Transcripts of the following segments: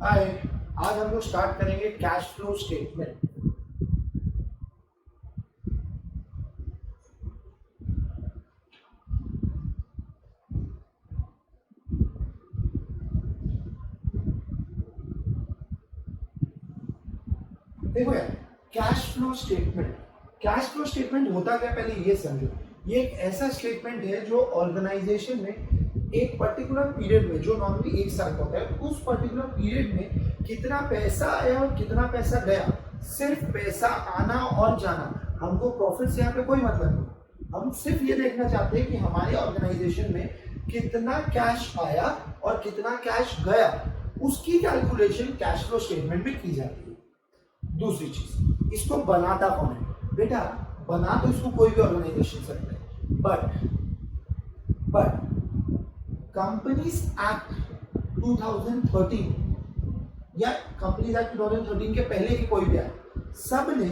हाय, आज हम लोग स्टार्ट करेंगे कैश फ्लो स्टेटमेंट। देखो यार, कैश फ्लो स्टेटमेंट होता क्या, पहले ये समझो। ये एक ऐसा स्टेटमेंट है जो ऑर्गेनाइजेशन में एक पर्टिकुलर पीरियड में, जो नॉर्मली एक साल का होता है, उस पर्टिकुलर पीरियड में कितना पैसा आया और कितना पैसा गया, सिर्फ पैसा आना और जाना। हमको प्रॉफिट से यहाँ पे कोई मतलब नहीं। हम सिर्फ ये देखना चाहते हैं कि हमारे ऑर्गेनाइजेशन में कितना कैश आया और कितना कैश गया, उसकी कैलकुलेशन कैश फ्लो स्टेटमेंट में की जाती है। दूसरी चीज, इसको बनाता कौन है बेटा? बना तो इसको कोई भी ऑर्गेनाइजेशन सकता है, बट कंपनीज एक्ट 2013 या कंपनीज एक्ट 2013 के पहले की कोई भी एक्ट, सब ने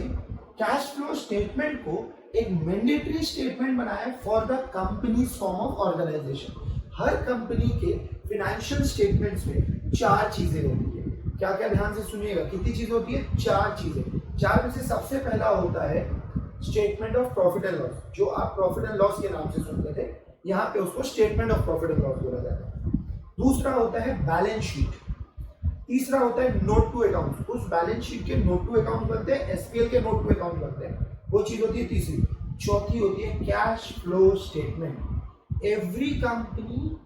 कैश फ्लो स्टेटमेंट को एक मैंडेटरी स्टेटमेंट बनाया for the company form of organisation. हर कंपनी के फाइनेंशियल स्टेटमेंट्स में चार चीजें होती है। क्या क्या ध्यान से सुनिएगा, कितनी चीज होती है? चार चीजें। चार में से सबसे पहला होता है statement of profit and loss, जो आप प्रॉफिट एंड लॉस के नाम से सुनते थे, यहाँ पे उसको statement of profit and loss बोला जाता है। दूसरा होता है बैलेंस शीट। तीसरा होता है नोट टू अकाउंट, उस बैलेंस शीट के नोट टू अकाउंट बनते हैं, एसपीएल के नोट टू अकाउंट बनते हैं, वो चीज होती है तीसरी। चौथी होती है cash flow statement. Every company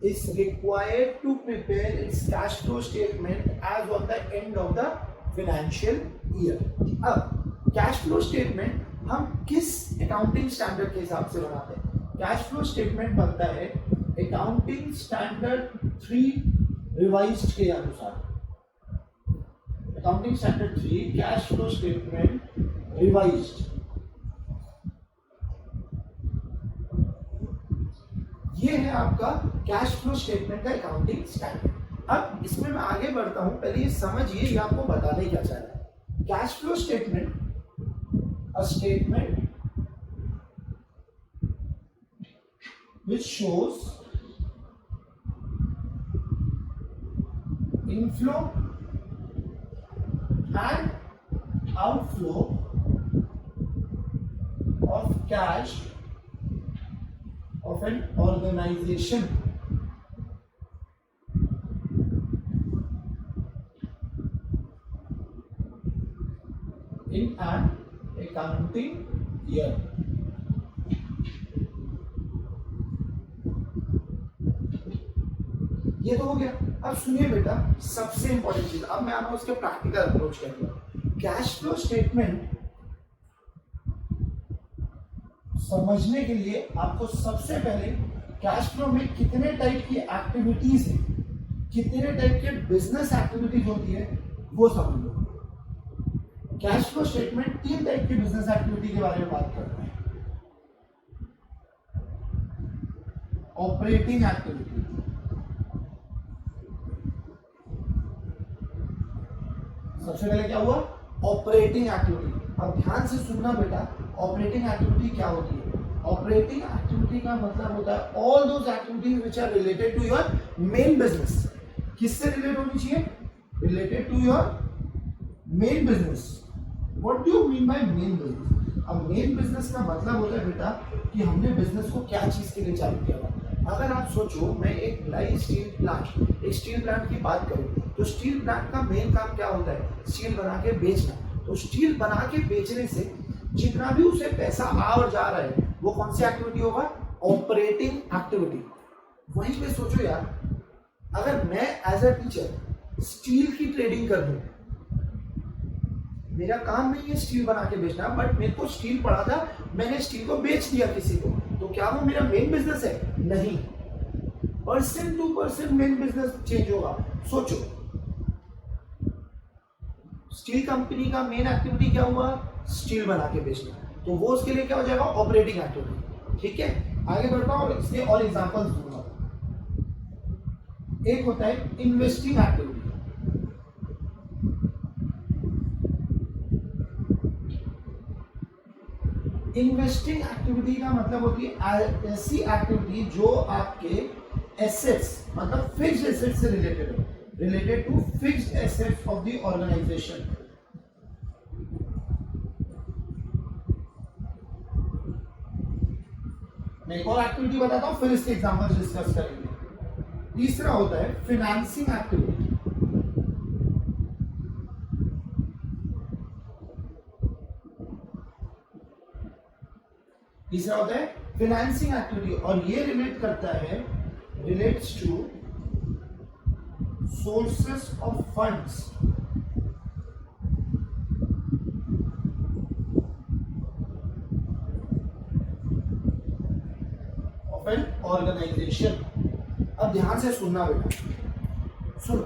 is required to prepare its cash flow statement as on the end of the financial year. अब कैश फ्लो स्टेटमेंट हम किस अकाउंटिंग स्टैंडर्ड के हिसाब से बनाते हैं? कैश फ्लो स्टेटमेंट बनता है अकाउंटिंग स्टैंडर्ड 3 रिवाइज्ड के अनुसार। Accounting standard 3 cash flow statement revised, ये है आपका कैश फ्लो स्टेटमेंट का अकाउंटिंग स्टैंडर्ड। अब इसमें मैं आगे बढ़ता हूं, पहले ये समझिए ये आपको बताने क्या चाह रहा है। Cash flow statement, a statement which shows inflow and outflow of cash of an organization in an accounting year। ये तो हो गया। अब सुनिए बेटा, सबसे इंपॉर्टेंट चीज, अब मैं आपको उसके प्रैक्टिकल अप्रोच करूंगा। कैश फ्लो स्टेटमेंट समझने के लिए आपको सबसे पहले कैश फ्लो में कितने टाइप की एक्टिविटीज है, कितने टाइप के बिजनेस एक्टिविटीज होती है, वो समझ लो। कैश फ्लो स्टेटमेंट 3 टाइप की बिजनेस एक्टिविटी के बारे में बात करता है। ऑपरेटिंग एक्टिविटी, सबसे पहले क्या हुआ? Operating activity. अब ध्यान से सुनना बेटा, ऑपरेटिंग एक्टिविटी क्या होती है? ऑपरेटिंग एक्टिविटी का मतलब होता है all those activities which are related to your main business. किससे रिलेट होनी चाहिए? Related to your main business. What do you mean by main business? अब मेन बिजनेस का मतलब होता है बेटा कि हमने बिजनेस को क्या चीज के लिए चालू किया हुआ। अगर आप सोचो, मैं एक नई स्टील प्लांट की बात करूं, तो स्टील प्लांट का मेन काम क्या होता है? स्टील बना के बेचना। तो स्टील बना के बेचने से जितना भी उसे पैसा आ और जा रहा है, वो कौन सी एक्टिविटी होगा? Operating activity. वहीं पे सोचो यार, अगर मैं एज अ टीचर स्टील की ट्रेडिंग कर दूं, मेरा काम नहीं है स्टील बना के बेचना, बट मेरे को स्टील पड़ा था, मैंने स्टील को बेच दिया किसी को, तो क्या वो मेरा मेन बिजनेस है? नहीं। Person to person main business change होगा। सोचो, स्टील कंपनी का मेन एक्टिविटी क्या हुआ? स्टील बना के बेचना, तो वो उसके लिए क्या हो जाएगा? Operating activity. ठीक है, आगे बढ़ता हूं और इसके और एग्जांपल्स दूंगा। एक होता है इन्वेस्टिंग एक्टिविटी। इन्वेस्टिंग एक्टिविटी का मतलब होती है ऐसी एक्टिविटी जो आपके एसेट्स, मतलब फिक्स्ड एसेट्स से रिलेटेड हो। related to fixed assets of the organization. मैं एक और एक्टिविटी बताता हूं, फिर इसके एग्जांपल्स डिस्कस करेंगे। तीसरा होता है फिनेंसिंग एक्टिविटी। तीसरा होता है फिनेंसिंग एक्टिविटी और ये रिलेट करता है, relates to sources of funds of an organisation. अब ध्यान से सुनना बेटा, सुनो।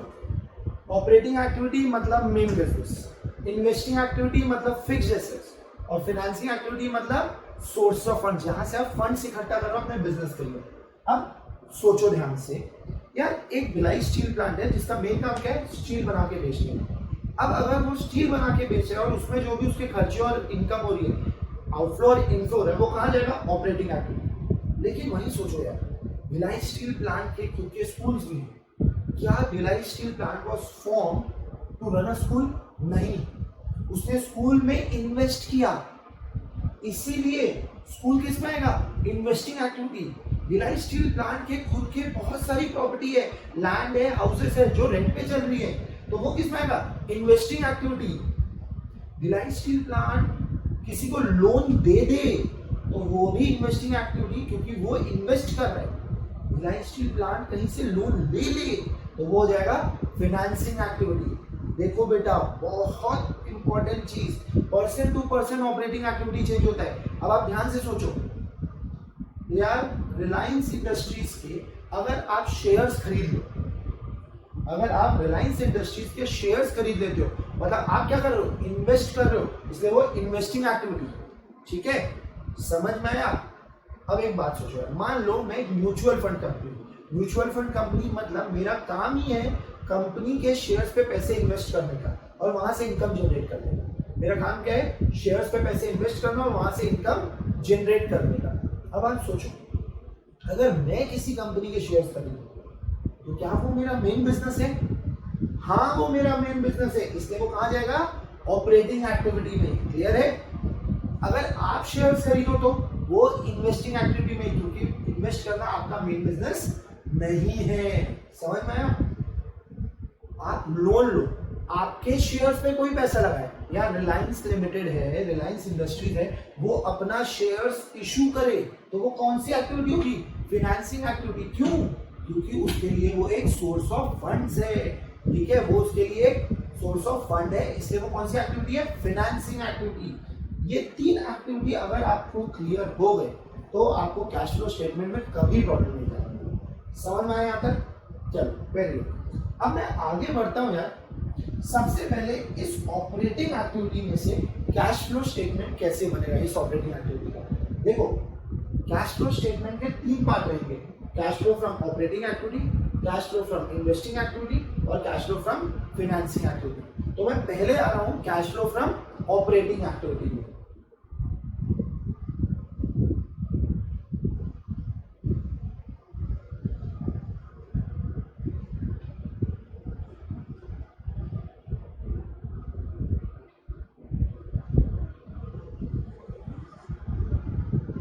ऑपरेटिंग एक्टिविटी मतलब मेन बिजनेस, इन्वेस्टिंग एक्टिविटी मतलब फिक्स्ड एसेट्स, और फाइनेंसिंग एक्टिविटी मतलब सोर्स ऑफ फंड, जहां से आप फंड्स इकट्ठा कर रहे हो अपने बिजनेस के लिए। अब सोचो ध्यान से यार, एक भिलाई स्टील प्लांट है जिसका मेन काम क्या है, स्टील बना के बेचना। अब अगर वो स्टील बना के बेच रहा है और उसमें जो भी उसके खर्चे और इनकम हो रही है, आउटफ्लो और इनफ्लो है, वो कहाँ जाएगा, ऑपरेटिंग एक्टिविटी। लेकिन वही सोचो यार, भिलाई स्टील प्लांट के खुद के स्कूल्स भी हैं। क्या Bhilai steel plant was form to run a school? नहीं, उसने स्कूल में इन्वेस्ट किया, इसीलिए स्कूल किस में आएगा, investing activity. Bhilai steel plant के खुद के बहुत सारी प्रॉपर्टी है, लैंड है, हाउसेस है जो रेंट पे चल रही है, तो वो किस में आएगा, investing activity. Bhilai steel plant किसी को लोन दे दे तो वो भी इन्वेस्टिंग एक्टिविटी, क्योंकि वो इन्वेस्ट कर रहा है। भिलाई स्टील प्लांट कहीं से लोन ले ले तो वो हो जाएगा फाइनेंसिंग एक्टिविटी। देखो बेटा, बहुत इंपॉर्टेंट चीज, person to person operating activity change होता है। अब आप ध्यान से सोचो यार, रिलायंस इंडस्ट्रीज के अगर आप शेयर्स खरीद लो, अगर आप रिलायंस इंडस्ट्रीज के शेयर्स खरीद लेते हो, मतलब आप क्या कर रहे हो, इन्वेस्ट कर रहे हो, इसलिए वो इन्वेस्टिंग एक्टिविटी। ठीक है, समझ में आया? अब एक बात सोचो, मान लो मैं एक म्यूचुअल फंड कंपनी हूं। म्यूचुअल फंड कंपनी मतलब मेरा काम ही है कंपनी के शेयर्स पे पैसे इन्वेस्ट करने का और वहां से इनकम जनरेट करने का। मेरा काम क्या है, शेयर्स पे पैसे इन्वेस्ट करना और वहां से इनकम जनरेट करने का। अब आप सोचो, अगर मैं किसी कंपनी के शेयर्स खरीदूं तो क्या वो मेरा मेन बिजनेस है? हाँ, वो मेरा मेन बिजनेस है, इसलिए वो कहां जाएगा, ऑपरेटिंग एक्टिविटी में। क्लियर है? अगर आप शेयर्स खरीदो तो वो इन्वेस्टिंग एक्टिविटी में, क्योंकि इन्वेस्ट करना आपका मेन बिजनेस नहीं है। समझ में आया? आप लोन लो, आपके शेयर्स पे कोई पैसा लगाए, या रिलायंस लिमिटेड है, रिलायंस इंडस्ट्रीज है, वो अपना शेयर्स इशू करे, तो वो कौन सी एक्टिविटी होगी, फाइनेंसिंग एक्टिविटी। क्यों? क्योंकि उसके लिए वो एक सोर्स ऑफ फंड्स है। ठीक है, वो उसके लिए एक सोर्स ऑफ फंड है, इसलिए वो कौन सी एक्टिविटी है, फाइनेंसिंग एक्टिविटी। ये तीन एक्टिविटी अगर आपको क्लियर हो गए तो आपको कैश फ्लो स्टेटमेंट में कभी प्रॉब्लम नहीं आएगी। समझ में आया यहाँ तक? चलो, वेरी गुड। अब मैं आगे बढ़ता हूं यार। सबसे पहले इस ऑपरेटिंग एक्टिविटी में से कैश फ्लो स्टेटमेंट कैसे बनेगा इस ऑपरेटिंग एक्टिविटी का। देखो, कैश फ्लो स्टेटमेंट के तीन पार्ट रहेंगे, cash flow from operating activity, cash flow from investing activity और cash flow from financing activity. तो मैं पहले आ रहा हूं cash flow from operating activity में।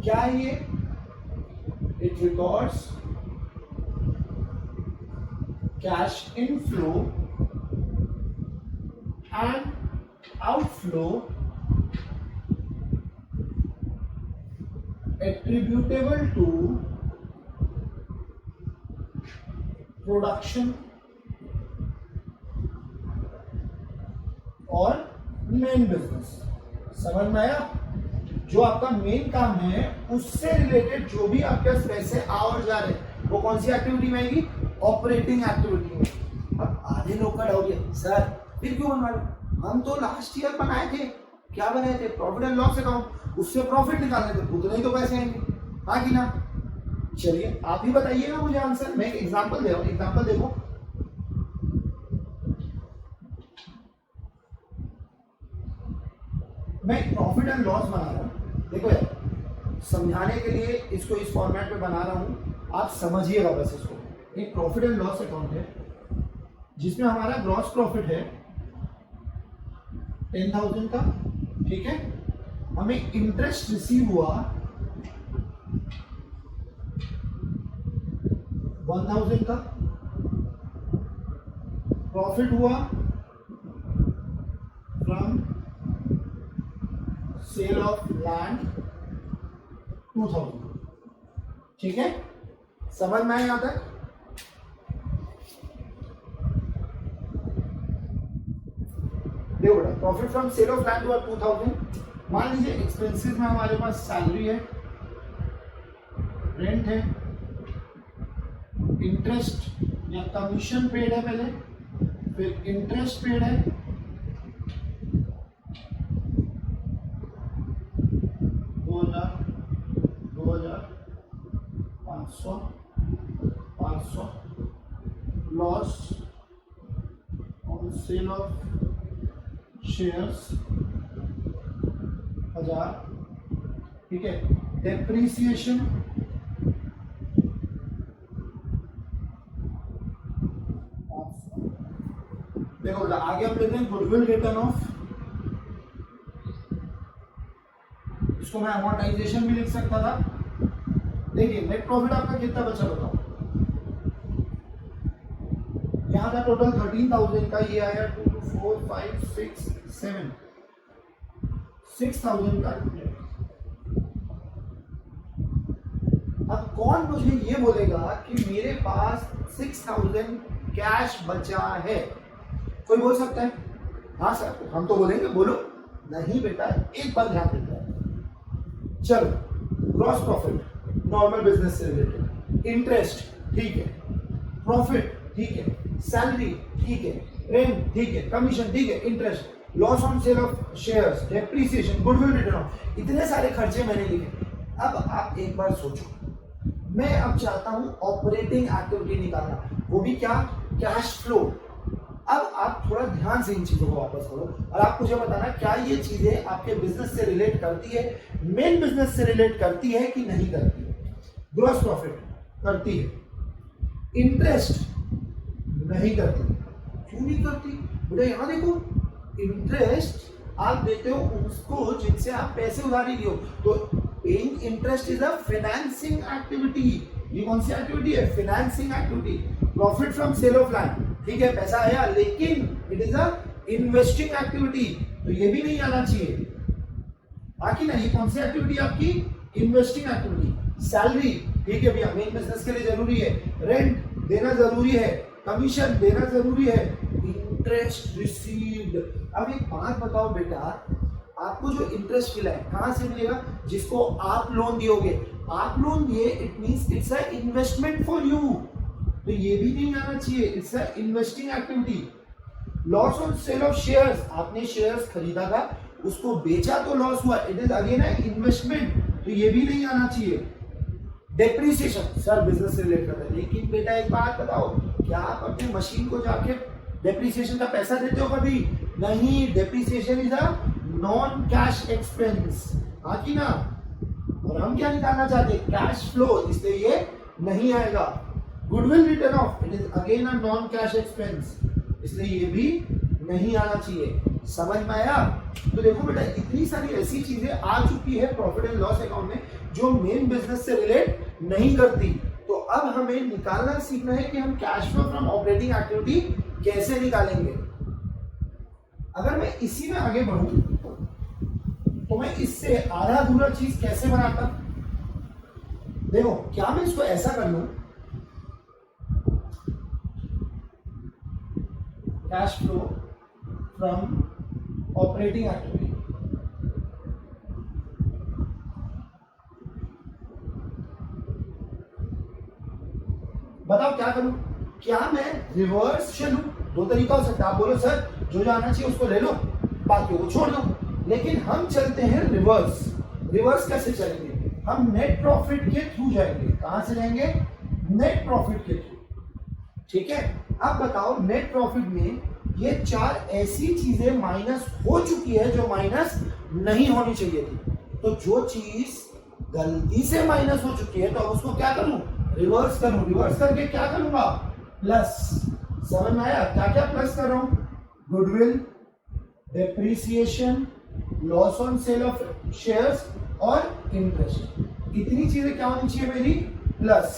क्या है ये? It records cash inflow and outflow attributable to production और मेन बिजनेस। समझ में आया? जो आपका मेन काम है उससे रिलेटेड जो भी आपके पास पैसे आ और जा रहे हैं वो कौन सी एक्टिविटी में आएगी, ऑपरेटिंग एक्टिविटी में। अब आधे लोग का डाउट है, सर फिर क्यों बनवा रहे? हम तो लास्ट ईयर बनाए थे, क्या बनाए थे, प्रॉफिट एंड लॉस अकाउंट, उससे प्रॉफिट निकालने थे, उतने ही तो पैसे आएंगे, हाँ कि ना? चलिए आप ही बताइएगा मुझे आंसर। मैं एक एग्जांपल दे रहा हूँ, एग्जांपल देखो। मैं प्रॉफिट एंड लॉस बना रहा हूँ। देखो यार, समझाने के लिए इसको इस फॉर्मेट में बना रहा हूं, आप समझिएगा बस इसको। एक प्रॉफिट एंड लॉस अकाउंट है जिसमें हमारा ग्रॉस प्रॉफिट है 10,000 का, ठीक है। हमें इंटरेस्ट रिसीव हुआ 1,000 का, प्रॉफिट हुआ फ्रॉम सेल ऑफ लैंड 2,000, ठीक है। समझ में आया यहां तक? देखो बेटा, profit from sale of land हुआ 2,000। मान लीजिए एक्सपेंसेस में हमारे पास सैलरी है, रेंट है, इंटरेस्ट या कमीशन पेड है पहले, फिर इंटरेस्ट पेड है, दो हजार 500 loss on sale of shares 1000, ठीक है। डेप्रीसिएशन देखो बेटा, आगे हम लेते हैं गुडविल रिटर्न ऑफ, इसको मैं अमोर्टाइजेशन भी लिख सकता था। देखिए नेट प्रॉफिट आपका कितना बचा बताओ, यहां था टोटल 13,000 का, ये आया 2 4 5 6 7 6,000 का। अब कौन मुझे ये बोलेगा कि मेरे पास 6,000 कैश बचा है? कोई बोल सकता है? हाँ सर, हम तो बोलेंगे, बोलो। नहीं बेटा, एक बार ध्यान देते हैं। चलो, ग्रॉस प्रॉफिट नॉर्मल बिजनेस से रिलेटेड, इंटरेस्ट ठीक है, प्रॉफिट ठीक है, सैलरी ठीक है, रेंट ठीक है, कमीशन ठीक है, interest, loss on sale of shares, depreciation, goodwill return of, इतने सारे खर्चे मैंने लिखे। अब आप एक बार सोचो, मैं अब चाहता हूं ऑपरेटिंग एक्टिविटी निकालना, वो भी क्या? Cash flow. अब आप थोड़ा ध्यान से इन चीजों को वापस करो और आप मुझे बताना, क्या ये चीजें आपके बिजनेस से रिलेट करती है, मेन बिजनेस से रिलेट करती है कि नहीं करती है? ग्रॉस प्रॉफिट करती है, इंटरेस्ट नहीं करती। क्यों नहीं करती बेटा? यहां देखो, इंटरेस्ट आप देते हो उसको जिनसे आप पैसे उधारी लियो, तो paying interest is a financing activity. ये कौन सी एक्टिविटी है? Financing activity. Profit from sale of land, ठीक है, पैसा आया, लेकिन it is a investing activity, तो ये भी नहीं आना चाहिए। बाकी ना, ये कौन सी एक्टिविटी आपकी? Investing activity. सैलरी ठीक है भैया, मेन बिजनेस के लिए जरूरी है, रेंट देना जरूरी है, कमीशन देना जरूरी है, इंटरेस्ट रिसीव्ड। अब एक बात बताओ बेटा, आपको जो इंटरेस्ट मिला है कहां से मिलेगा? जिसको आप लोन दियोगे, आप लोन दिए, it means it's a investment for you, तो ये भी नहीं आना चाहिए, it's a investing activity. Loss on sale of shares, आपने शेयर्स खरीदा था, उसको बेचा तो लॉस हुआ, it is again a investment, तो ये भी नहीं आना चाहिए। डेप्रीसिएशन, सर बिजनेस से रिलेट करता है, लेकिन बेटा एक बात बताओ, क्या आप अपने मशीन को जाके डेप्रीसिएशन का पैसा देते हो कभी? नहीं, depreciation is a non cash expense, हाँ की ना। और हम क्या निकालना चाहते हैं? कैश फ्लो, इसलिए ये नहीं आएगा। Goodwill return of, it is again a non cash expense, इसलिए ये भी नहीं आना चाहिए। समझ में आया? तो देखो बेटा, इतनी सारी ऐसी चीजें आ चुकी है प्रॉफिट एंड लॉस अकाउंट में जो मेन बिजनेस से रिलेट नहीं करती। तो अब हमें निकालना सीखना है कि हम cash flow from operating activity कैसे निकालेंगे। अगर मैं इसी में आगे बढ़ूं तो मैं इससे आधा अधूरा चीज कैसे बनाता? देखो, क्या मैं इसको ऐसा कर लूं, cash flow from operating activity, बताओ क्या करूं? क्या मैं रिवर्स चलूं? दो तरीका हो सकता है, आप बोलो सर जो जाना चाहिए उसको ले लो, बाकी को छोड़ दो, लेकिन हम चलते हैं रिवर्स। रिवर्स कैसे चलेंगे? हम नेट प्रॉफिट के थ्रू जाएंगे। कहां से जाएंगे? नेट प्रॉफिट के थ्रू, ठीक है। अब बताओ, नेट प्रॉफिट में ये चार ऐसी चीजें माइनस हो चुकी है जो माइनस नहीं होनी चाहिए थी, तो जो चीज गलती से माइनस हो चुकी है तो अब उसको क्या करूं? रिवर्स करूं। रिवर्स करके क्या करूंगा? प्लस। समझ में आया क्या क्या प्लस कर रहा हूं? Goodwill, depreciation, loss on sale of shares और इंटरेस्ट, इतनी चीजें क्या होनी चाहिए मेरी? प्लस।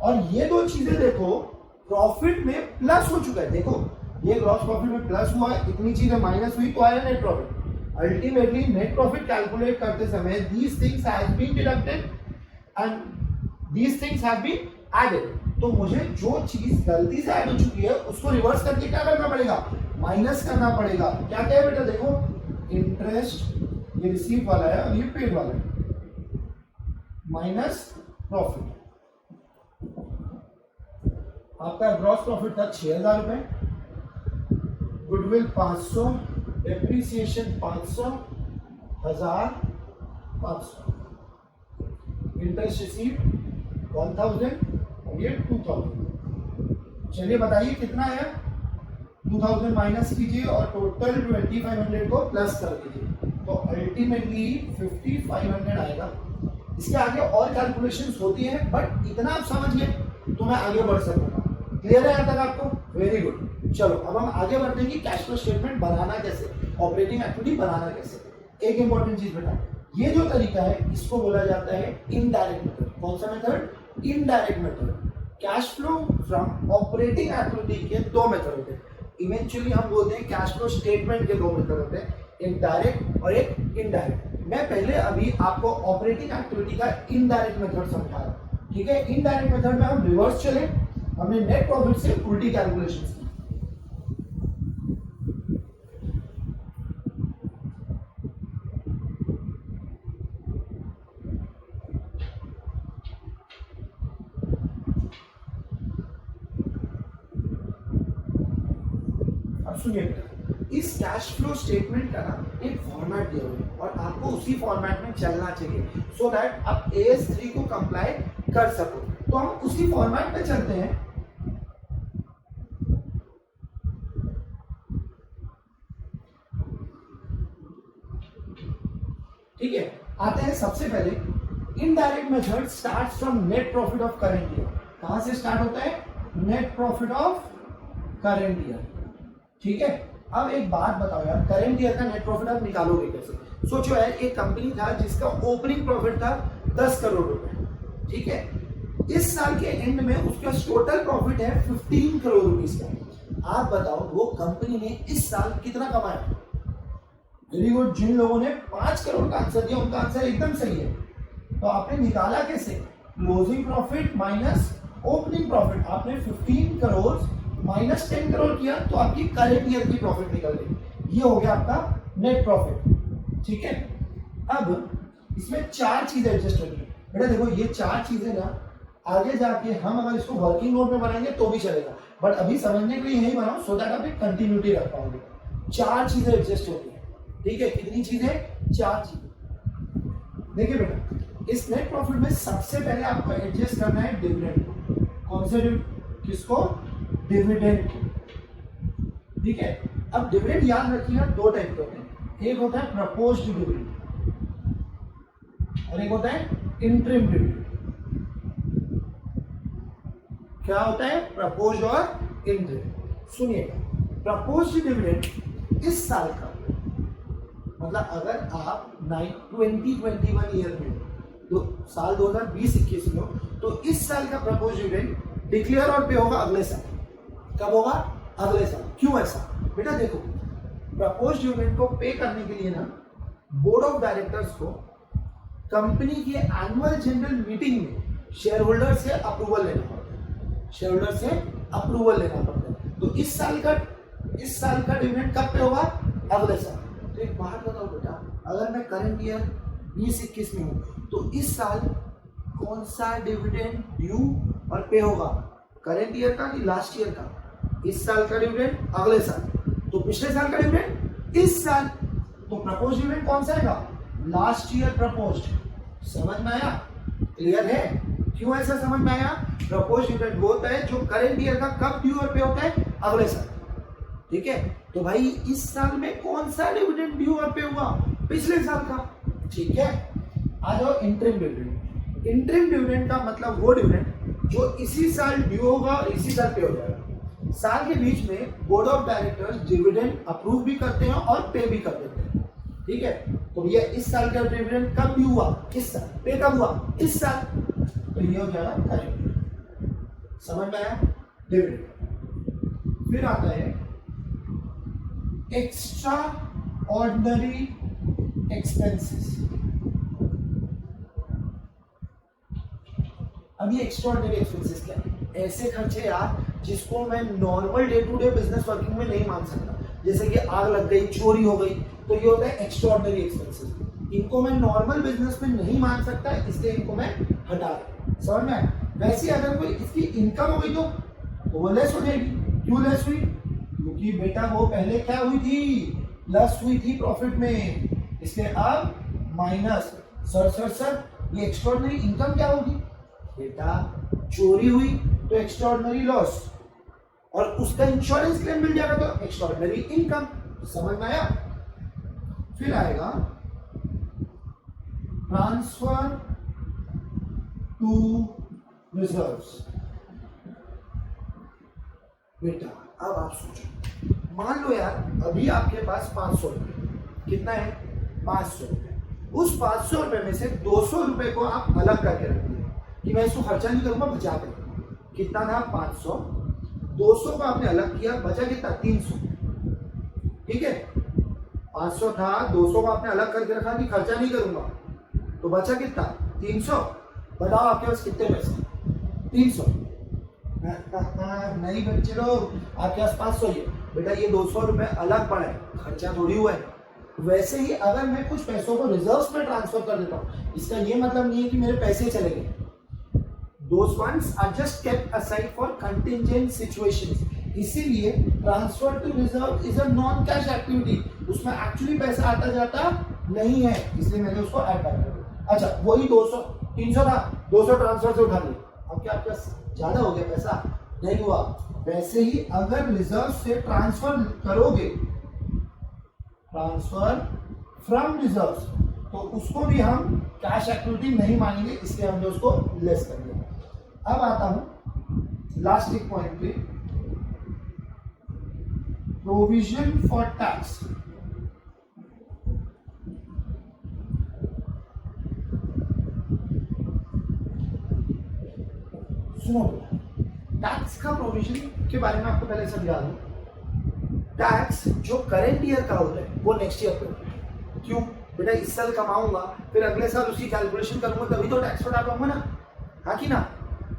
और ये दो चीजें देखो प्रॉफिट में प्लस हो चुका है, देखो ये ग्रॉस प्रॉफिट में प्लस हुआ है, इतनी चीजें माइनस हुई तो आया net profit. Ultimately net profit calculate करते समय these things has been deducted and these things have been added। तो मुझे जो चीज गलती से ऐड हो चुकी है उसको रिवर्स करके क्या करना पड़ेगा? माइनस करना पड़ेगा। क्या क्या है बेटा? देखो इंटरेस्ट ये रिसीव वाला है और ये पेड वाला है, माइनस प्रॉफिट। आपका ग्रॉस प्रॉफिट था 6,000 रुपए, गुडविल 500, डेप्रिसिएशन 500, 1,500, इंटरेस्ट रिसीव 1,000 और ये 2,000। चलिए बताइए कितना है? 2,000 माइनस कीजिए और टोटल 2,500 को प्लस कर दीजिए, तो अल्टीमेटली 5,500 आएगा। इसके आगे और कैलकुलेशंस होती है बट इतना आप समझ गए तो मैं आगे बढ़ सकूंगा। क्लियर है यहाँ तक आपको? Very good. चलो अब हम आगे बढ़ते हैं कि कैश फ्लो स्टेटमेंट बनाना कैसे, ऑपरेटिंग एक्टिविटी बनाना कैसे। एक इंपॉर्टेंट चीज बेटा, ये जो तरीका है इसको बोला जाता है इनडायरेक्ट मेथड। कौन सा method? Indirect method. Cash flow from operating activity के दो मेथड होते हैं, इवेंचुअली हम बोलते हैं कैश फ्लो स्टेटमेंट के दो मेथड होते हैं, एक डायरेक्ट और एक इनडायरेक्ट। मैं पहले अभी आपको ऑपरेटिंग एक्टिविटी का इनडायरेक्ट मेथड समझा रहा हूं, ठीक है? इनडायरेक्ट मेथड में हम रिवर्स चले, हमने नेट प्रॉफिट से उल्टी कैलकुलेशन की। अब सुनिए, इस कैश फ्लो स्टेटमेंट का ना एक फॉर्मेट दिया हुआ है और आपको उसी फॉर्मेट में चलना चाहिए सो दैट आप AS3 को कंप्लाई कर सको। तो हम उसी फॉर्मेट में चलते हैं। ठीक है, आते हैं सबसे पहले indirect method starts from net profit of current year. कहां से स्टार्ट होता है? Net profit of current year. ठीक है, अब एक बात बताओ यार, करेंट ईयर का नेट प्रॉफिट आप निकालोगे कैसे? सोचो यार, एक कंपनी था जिसका ओपनिंग प्रॉफिट था 10 करोड़ रुपए, ठीक है? इस साल के एंड में उसका टोटल प्रॉफिट है 15 करोड़ रुपीस का। आप बताओ वो कंपनी ने इस साल कितना कमाया? Very good. जिन लोगों ने 5 करोड़ का आंसर दिया उनका आंसर एकदम सही है। तो आपने निकाला कैसे? Closing profit minus opening profit. आपने 15 करोड़ माइनस 10 करोड़ किया तो आपकी करेंट ईयर की प्रॉफिट निकल गई। ये हो गया आपका नेट प्रॉफिट। ठीक है, अब इसमें 4 चीजें एडजस्ट होगी बेटा। देखो ये 4 चीजें ना आगे जाके हम अगर इसको वर्किंग नोट में बनाएंगे तो भी चलेगा, बट अभी समझने के लिए यही बनाओ सो दैट आप एक कंटिन्यूटी रख पाओगे। 4 चीजें एडजस्ट होती है, ठीक है? कितनी चीजें? 4 चीजें। देखिए बेटा, इस नेट प्रॉफिट में सबसे पहले आपको एडजस्ट करना है डिविडेंड। कौन से? किसको? डिविडेंड। ठीक है, अब डिविडेंड याद रखिएगा 2 टाइप के होते हैं, एक होता है प्रपोज्ड डिविडेंड और एक होता है इंटरिम डिविडेंड। क्या होता है? प्रपोज्ड और इंटरिम। सुनिएगा, प्रपोज्ड डिविडेंड इस साल का, मतलब अगर आप 2021 ईयर में साल 2020-21 में हो तो इस साल का प्रपोज डिविडेंड डिक्लेयर और पे होगा अगले साल। कब होगा? अगले साल। क्यों ऐसा? बेटा देखो, प्रपोज डिविडेंड को पे करने के लिए ना बोर्ड ऑफ डायरेक्टर्स को कंपनी के एनुअल जनरल मीटिंग में शेयर होल्डर से अप्रूवल लेना पड़ता है। शेयर होल्डर से अप्रूवल लेना पड़ता है। तो इस साल का डिविडेंड कब पे होगा? अगले साल। तो एक बात बताओ बेटा, अगर मैं करंट ईयर 20-21 में हूं तो इस साल कौन सा डिविडेंड ड्यू और पे होगा? करंट ईयर का कि लास्ट ईयर का? इस साल का डिविडेंड अगले साल। तो पिछले साल का डिविडेंड इस साल। तो प्रपोज डिविडेंड कौन सा आएगा? Last year proposed. समझ में आया? क्लियर है? क्यों ऐसा समझ में आया? प्रपोज डिविडेंड वो होता है जो करंट ईयर का कब ड्यू और पे होता है? अगले साल। ठीक है, तो भाई इस साल में कौन सा डिविडेंड ड्यू और पे हुआ? पिछले साल का। ठीक है, आ जाओ इंटरिम डिविडेंड। इंटरिम डिविडेंड का मतलब वो डिविडेंड जो इसी साल ड्यू होगा और इसी साल पे हो जाएगा। साल के बीच में board of directors dividend approve भी करते हैं और पे भी कर देते हैं, ठीक है। तो भैया इस साल का डिविडेंड कब भी हुआ, इस साल, पे कब हुआ, इस साल, तो ये हो जाएगा डिविडेंड। समझ में आया डिविडेंड। फिर आता है एक्स्ट्रा ऑर्डिनरी एक्सपेंसेस। अब ये एक्स्ट्राऑर्डिनरी एक्सपेंसेस क्या है? ऐसे खर्चे यार जिसको मैं normal day to day business working में नहीं मान सकता, जैसे कि आग लग गई, चोरी हो गई, तो ये होता है एक्स्ट्राऑर्डिनरी एक्सपेंसेस। इनको मैं नॉर्मल बिजनेस में नहीं मान सकता, इसलिए इनको मैं हटा दूं। समझ में आया? वैसे अगर कोई इसकी इनकम हो गई तो वो लेस हो जाएगी। क्यों लेस हुई? क्योंकि बेटा वो पहले क्या हुई थी, प्लस हुई थी प्रॉफिट में, इसलिए अब माइनस। सर ये एक्स्ट्राऑर्डिनरी इनकम क्या होगी? बेटा चोरी हुई तो एक्स्ट्राऑर्डिनरी लॉस, और उसका इंश्योरेंस क्लेम मिल जाएगा तो एक्स्ट्राऑर्डिनरी इनकम। समझ में आया? फिर आएगा ट्रांसफर टू रिजर्व्स। बेटा अब आप सोचो, मान लो यार अभी आपके पास 500 रुपए, कितना है 500 रुपए, उस 500 रुपए में से 200 रुपए को आप अलग करके रख दिए कि मैं इसको खर्चा नहीं करूंगा, बचा कर। कितना था 500, 200 को आपने अलग किया, बचा कितना 300, ठीक है। 500 था, 200 को आपने अलग करके रखा कि खर्चा नहीं करूंगा, तो बचा कितना 300। बताओ आपके पास कितने पैसे? 300। नहीं बच्चे लोग, आपके पास 500 ही है बेटा, ये 200 रुपए अलग पड़ा है, खर्चा थोड़ी हुआ है। वैसे ही अगर मैं कुछ पैसों को रिजर्व्स में ट्रांसफर कर देता हूँ, इसका ये मतलब नहीं है कि मेरे पैसे चले गए। Those funds are just kept aside for contingent situations. इसीलिए transfer to reserve is a non cash activity, उसमें एक्चुअली पैसा आता जाता नहीं है, इसलिए मैंने उसको ऐड कर दिया। अच्छा वही 200, 300 था, 200 ट्रांसफर से उठा लिया, अब क्या आपका ज्यादा हो गया पैसा? नहीं हुआ। वैसे ही अगर रिजर्व से ट्रांसफर करोगे, ट्रांसफर फ्रॉम रिजर्व, तो उसको भी हम कैश एक्टिविटी नहीं मानेंगे, इसलिए हमने उसको लेस कर दिया। अब आता हूं लास्ट एक पॉइंट पे, प्रोविजन फॉर टैक्स। सुनो, टैक्स का प्रोविजन के बारे में आपको पहले समझा दूं। टैक्स जो करेंट ईयर का होता है वो नेक्स्ट ईयर पे होता है। क्यों बेटा? इस साल कमाऊंगा, फिर अगले साल उसकी कैलकुलेशन करूंगा, तभी तो टैक्स बता पाऊंगा ना, हाँ कि ना?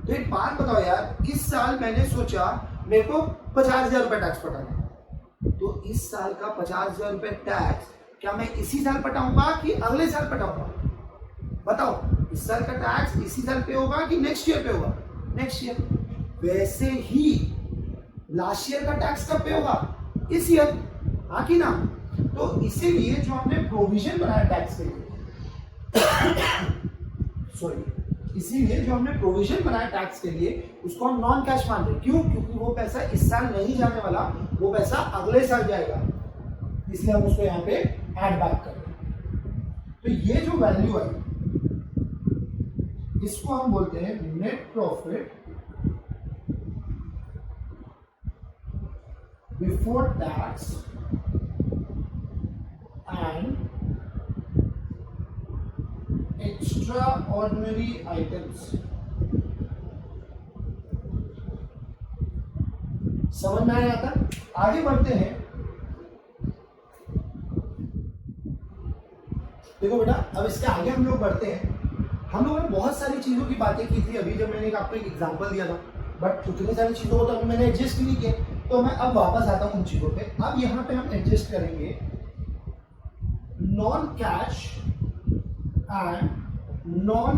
तो एक बात बताओ यार, इस साल मैंने सोचा मेरे को 50,000 रुपए टैक्स पटाना, तो इस साल का 50,000 रुपए टैक्स क्या मैं इसी साल पटाऊंगा कि अगले साल पटाऊंगा? बताओ, इस साल का टैक्स इसी साल पे होगा कि नेक्स्ट ईयर पे होगा? Next year. वैसे ही लास्ट ईयर का टैक्स कब पे होगा? इस ईयर, हाँ कि ना? तो इसीलिए जो हमने प्रोविजन बनाया टैक्स के लिए सॉरी इसीलिए जो हमने प्रोविजन बनाया टैक्स के लिए, उसको हम नॉन कैश मान रहे हैं। क्यों? क्योंकि वो पैसा इस साल नहीं जाने वाला, वो पैसा अगले साल जाएगा, इसलिए हम उसको यहाँ पे ऐड बैक कर रहे हैं। तो ये जो वैल्यू है, इसको हम बोलते हैं net profit before tax and extra ordinary items. समझ में आया था? आगे बढ़ते हैं। देखो बेटा, अब इसके आगे हम लोग बढ़ते हैं। हम लोगों ने बहुत सारी चीजों की बातें की थी अभी, जब मैंने आपको एक एग्जांपल दिया था, बट उतनी सारी चीजों को तो अभी मैंने एडजस्ट नहीं किया, तो मैं अब वापस आता हूं उन चीजों पे। अब यहां पे हम एडजस्ट करेंगे non cash and non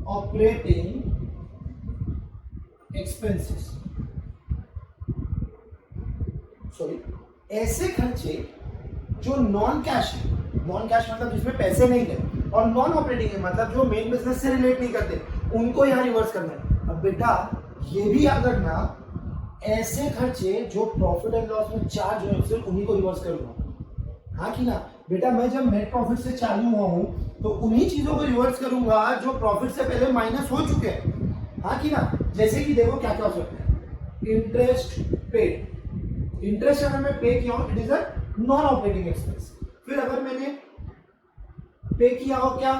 operating expenses. Sorry, ऐसे खर्चे जो नॉन कैश है, नॉन कैश मतलब जिसमें पैसे नहीं है, और नॉन ऑपरेटिंग है मतलब जो मेन बिजनेस से रिलेट नहीं करते, उनको यहाँ रिवर्स करना है। अब बेटा ये भी याद रखना, ऐसे खर्चे जो प्रॉफिट एंड लॉस में चार्ज हुए सिर्फ उन्हीं को रिवर्स करूंगा, हाँ कि ना? बेटा मैं जब नेट प्रॉफिट से चालू हुआ हूं तो उन्हीं चीजों को रिवर्स करूंगा जो प्रॉफिट से पहले माइनस हो चुके हैं, हाँ कि ना? जैसे कि देखो क्या क्या हो सकता है। Interest paid. इंटरेस्ट अगर मैं पे किया हूं, it is a non operating expense. फिर अगर मैंने पे किया हो क्या,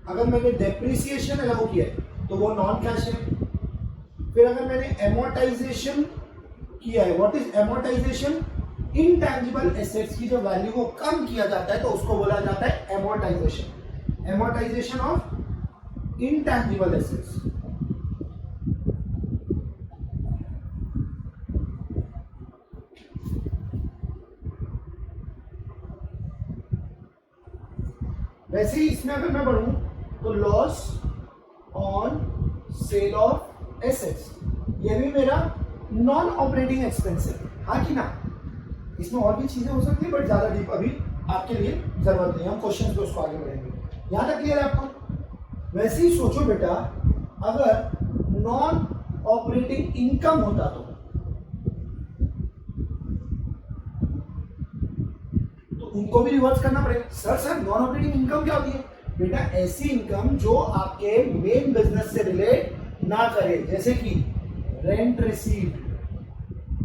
अगर मैंने डेप्रिसिएशन अलाउ किया है तो वो नॉन कैश है। फिर अगर मैंने एमोर्टाइजेशन किया है, what is amortisation? Intangible assets की जो वैल्यू को कम किया जाता है तो उसको बोला जाता है amortisation. Amortisation of intangible assets. वैसे ही इसमें अगर मैं बढ़ूं तो loss on sale of assets, ये भी मेरा नॉन ऑपरेटिंग एक्सपेंस है, हाँ कि ना? इसमें और भी चीजें हो सकती है बट ज्यादा डीप अभी आपके लिए जरूरत नहीं, हम क्वेश्चन पे उसको आगे बढ़ेंगे। यहां तक क्लियर है आपको? वैसे ही सोचो बेटा, अगर नॉन ऑपरेटिंग इनकम होता तो उनको भी रिवर्स करना पड़ेगा। सर नॉन ऑपरेटिंग इनकम क्या होती है? बेटा ऐसी इनकम जो आपके मेन बिजनेस से रिलेट ना करे, जैसे कि rent received.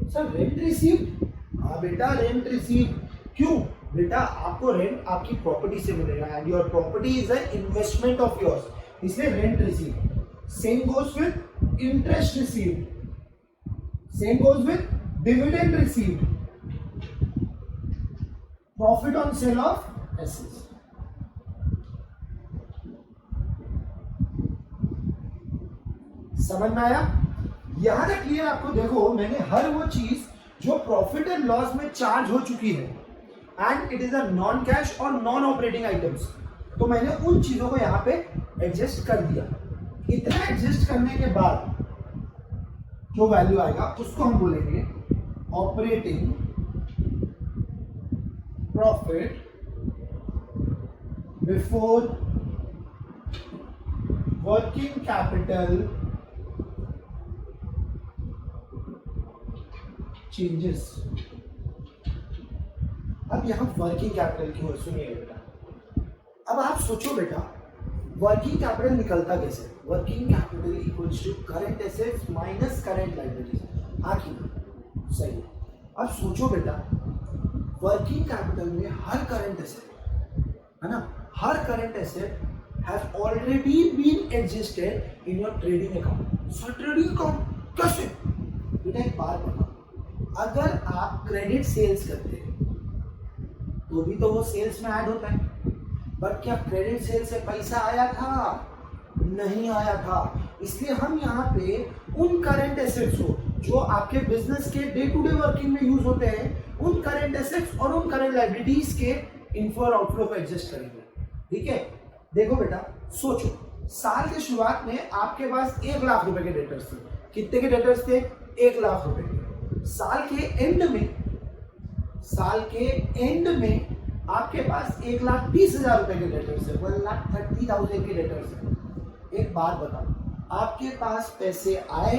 Sir rent received? हाँ बेटा रेंट रिसीव्ड। क्यों बेटा? आपको रेंट आपकी प्रॉपर्टी से मिलेगा and your property is a investment of yours, इसलिए rent received. Same goes with interest received, same goes with dividend received, profit on sale of assets. समझ में आया? यहां तक क्लियर आपको? देखो मैंने हर वो चीज जो प्रॉफिट एंड लॉस में चार्ज हो चुकी है and it is a non cash और नॉन ऑपरेटिंग आइटम्स, तो मैंने उन चीजों को यहां पे एडजस्ट कर दिया। इतना एडजस्ट करने के बाद जो वैल्यू आएगा उसको हम बोलेंगे operating profit before working capital changes. अब यहां वर्किंग कैपिटल की ओर सुनिए बेटा। अब आप सोचो बेटा, वर्किंग कैपिटल निकलता कैसे? Working capital equals to current assets minus current liabilities. हाँ कि ना? सही है। अब सोचो बेटा, वर्किंग कैपिटल में हर करंट एसेट है ना, हर current asset has already been adjusted in your trading account. Sir trading account कैसे? बेटा एक बात बताओ, अगर आप क्रेडिट सेल्स करते हैं तो भी तो वो सेल्स में ऐड होता है, बट क्या क्रेडिट सेल से पैसा आया था? नहीं आया था। इसलिए हम यहाँ पे उन करंट एसेट्स को जो आपके बिजनेस के डे टू डे वर्किंग में यूज होते हैं, उन करंट एसेट्स और उन करंट लायबिलिटीज के इनफ्लो और आउटफ्लो को एडजस्ट करेंगे। ठीक है? देखो बेटा, सोचो साल के शुरुआत में आपके पास 1 लाख रुपए के डेटर्स थे। कितने के डेटर्स थे? 1 लाख रुपए के। साल के एंड में आपके पास 1,30,000 रुपए के डेटर्स है, 1,30,000 के डेटर्स है। एक बात बताओ, आपके पास पैसे आए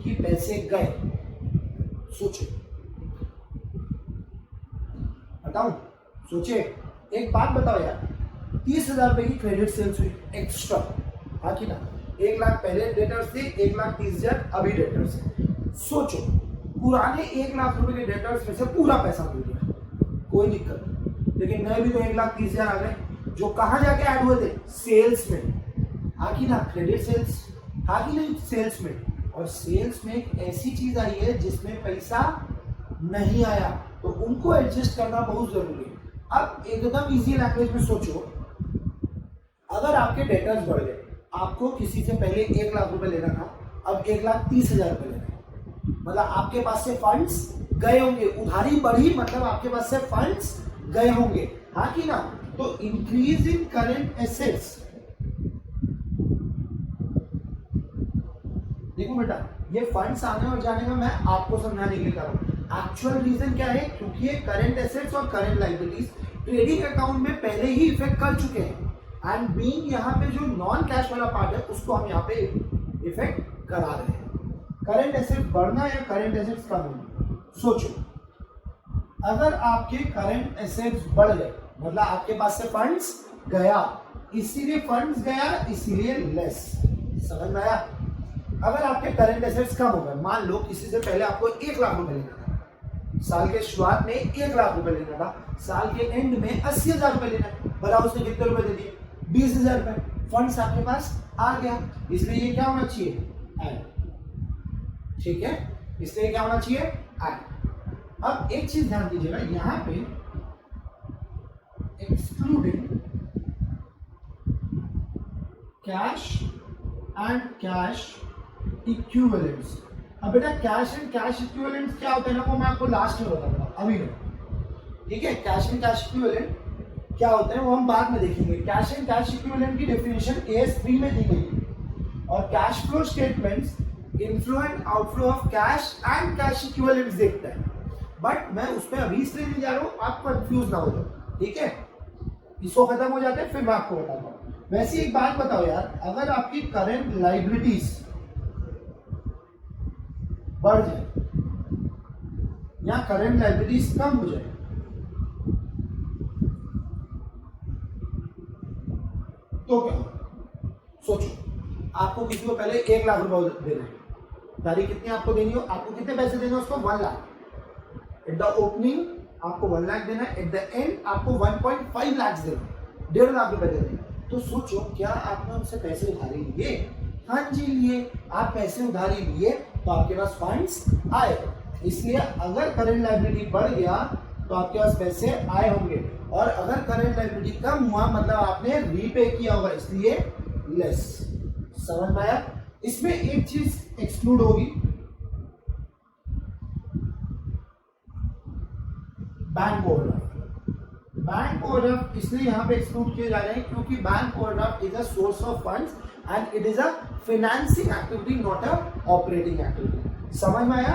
कि पैसे गए? सोचो, बताओ, सोचे। एक बात बताओ यार, 30,000 रुपए की क्रेडिट सेल्स हुई एक्स्ट्रा, हाँ कि ना? 1 लाख पहले डेटर्स थे, 1,30,000 अभी डेटर्स है। सोचो पुराने 1 लाख रुपए के डेटर्स में से पूरा पैसा मिल गया, कोई दिक्कत नहीं, लेकिन नए भी तो 1,30,000 आ गए, जो कहां जाके ऐड हुए थे? सेल्स में, हाँ कि ना? क्रेडिट सेल्स, हाँ कि नहीं? सेल्स में। और सेल्स में एक ऐसी चीज आई है जिसमें पैसा नहीं आया, तो उनको एडजस्ट करना बहुत जरूरी है। अब एकदम इजी लैंग्वेज में सोचो, अगर आपके डेटर्स बढ़ गए, आपको किसी से पहले 1 लाख रुपए लेना था, अब 1,30,000 रुपए लेना है, मतलब आपके पास से फंड्स गए होंगे। उधारी बढ़ी मतलब आपके पास से फंड्स गए होंगे, हाँ कि ना? तो इंक्रीज इन करंट एसेट्स। देखो बेटा, ये फंड्स आने और जाने का मैं आपको समझाने के लिए कर रहा हूं। एक्चुअल रीजन क्या है? क्योंकि ये करंट एसेट्स और करंट लायबिलिटीज ट्रेडिंग अकाउंट में पहले ही इफेक्ट कर चुके हैं, एंड बीइंग यहाँ पे जो नॉन कैश वाला पार्ट है उसको हम यहाँ पे इफेक्ट करा रहे हैं। करंट एसेट बढ़ना या करंट एसेट्स कम होना? सोचो, अगर आपके करंट एसेट्स बढ़ गए मतलब आपके पास से फंड्स गया, इसीलिए फंड्स गया, इसीलिए लेस। समझ में आया? अगर आपके करंट एसेट्स कम हो गए, मान लो किसी से पहले आपको 1 लाख रुपए लेना था, साल के शुरुआत में 1 लाख रुपए लेना था, साल के एंड में 80,000 रुपए लेना है, बताओ उसने कितने रुपए दे दिए? 20,000 रुपए। फंड्स आपके पास आ गया, इसलिए ये क्या होना चाहिए? ऐड। ठीक है, इसलिए क्या होना चाहिए? ऐड। अब एक चीज ध्यान दीजिएगा, यहां पे excluding cash and cash equivalents. अब बेटा कैश एंड कैश इक्विवेलेंट्स क्या होता है ना, वो मैं आपको लास्ट में बताऊंगा, अभी नहीं। ठीक है, कैश एंड कैश इक्विवेलेंट क्या होता है वो हम बाद में देखेंगे। कैश एंड कैश इक्विवेलेंट की डेफिनेशन AS3 में दी गई है, और cash flow statements inflow and outflow of cash and cash equivalents देखता है, बट मैं उसमें अभी इसलिए नहीं जा रहा हूं, आप कंफ्यूज ना हो जाओ। ठीक है, इसको खत्म हो जाते हैं फिर मैं आपको बताऊंगा। वैसे एक बात बताओ यार, अगर आपकी करंट लाइबिलिटीज बढ़ जाए या करंट लाइबिलिटीज कम हो जाए, तो क्या होगा? सोचो, आपको किसी को पहले 1 लाख रुपए देना है, तारीख कितनी आपको देनी हो, आपको कितने पैसे देने उसको? 1 लाख। एट द ओपनिंग आपको 1 लाख देना है, एट द एंड आपको 1.5 लाख देना, 1.5 लाख रुपए देने। तो सोचो, क्या आपने उनसे पैसे उधारी लिए? हाँ जी लिए। आप पैसे उधारी लिए तो आपके पास फंड्स आए, इसलिए अगर करंट लायबिलिटी बढ़ गया तो आपके पास पैसे आए होंगे, और अगर करंट लायबिलिटी कम हुआ मतलब आपने रीपे किया होगा, इसलिए लेस। समझ में आया? इसमें एक चीज एक्सक्लूड होगी, बैंक ओवरड्राफ्ट। बैंक ओवरड्राफ्ट इसलिए यहां पे एक्सक्लूड किए जा रहे हैं क्योंकि bank overdraft is a source of funds and it is a financing activity, not a operating activity. समझ में आया?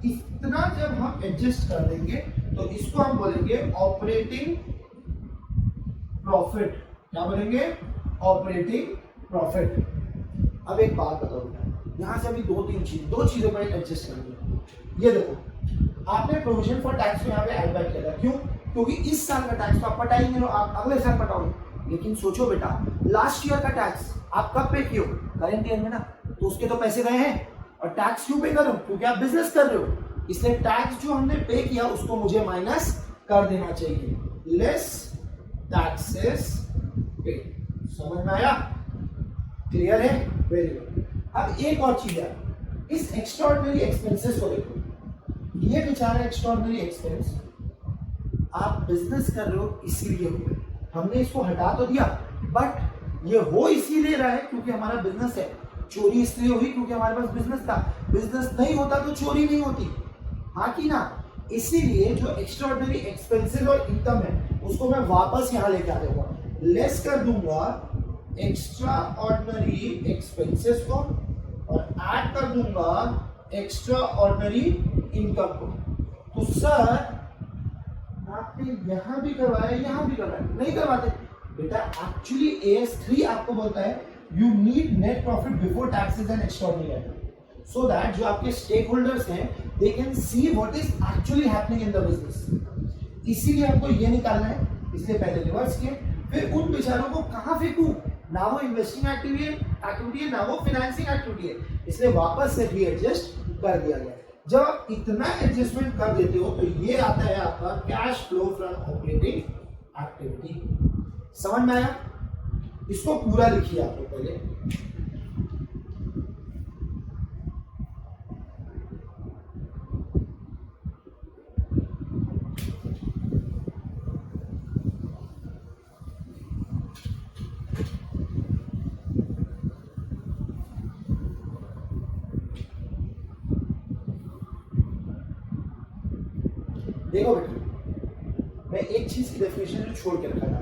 इतना जब हम एडजस्ट कर देंगे तो इसको हम बोलेंगे ऑपरेटिंग प्रॉफिट। क्या बोलेंगे? Operating profit. अब एक बात बताओ, यहां से अभी दो चीजों पर एडजस्ट करेंगे। ये देखो, आपने प्रोविजन फॉर टैक्स को यहाँ पे ऐड बैक किया था, क्यों? क्योंकि इस साल का टैक्स तो आप पटा ही नहीं, आप अगले साल पटाओगे। लेकिन सोचो बेटा, लास्ट ईयर का टैक्स आप कब पे किए हो? करंट ईयर में ना, तो उसके तो पैसे गए हैं। और टैक्स क्यों पे कर रहे हो? क्योंकि आप बिजनेस कर रहे हो, इसलिए टैक्स जो हमने पे किया उसको मुझे माइनस कर देना चाहिए। लेस टैक्सेस पे। समझ में आया? क्लियर है? Very good. अब एक और चीज है, इस एक्स्ट्राऑर्डिनरी एक्सपेंसेस को देखो। ये बेचारा एक्स्ट्राऑर्डिनरी एक्सपेंस आप बिजनेस कर रहे हो इसीलिए हो गए, हमने इसको हटा तो दिया, बट ये हो इसीलिए रहा है क्योंकि हमारा बिजनेस है। चोरी इसलिए हुई क्योंकि हमारे पास बिजनेस था, बिजनेस नहीं होता तो चोरी नहीं होती, हाँ कि ना? इसीलिए जो एक्स्ट्राऑर्डिनरी एक्सपेंसेस और इनकम है उसको मैं वापस यहाँ लेके आ जाऊंगा, लेस कर दूंगा एक्स्ट्रा ऑर्डिनरी एक्सपेंसेस को और ऐड कर दूंगा एक्स्ट्रा ऑर्डिनरी इनकम को। तो सर आपने यहां भी करवाया, यहां भी करवाया, नहीं करवाते बेटा। एक्चुअली AS3 आपको बोलता है you need net profit before taxes and extraordinary item, so that जो आपके स्टेक होल्डर्स हैं they can see what is actually happening in the business. इसीलिए हमको ये निकालना है, इसलिए पहले रिवर्स किए, फिर उन बेचारों को कहां फेंकूं? ना वो इन्वेस्टिंग एक्टिविटी है, ना वो फाइनेंसिंग एक्टिविटी है, इसलिए वापस से रीएडजस्ट कर दिया गया। जब आप इतना एडजस्टमेंट कर देते हो तो ये आता है आपका cash flow from operating activity. समझ में आया? इसको पूरा लिखिए आप लोग पहले। देखो बेटा, मैं एक चीज की डेफिनेशन जो छोड़ के रखा था,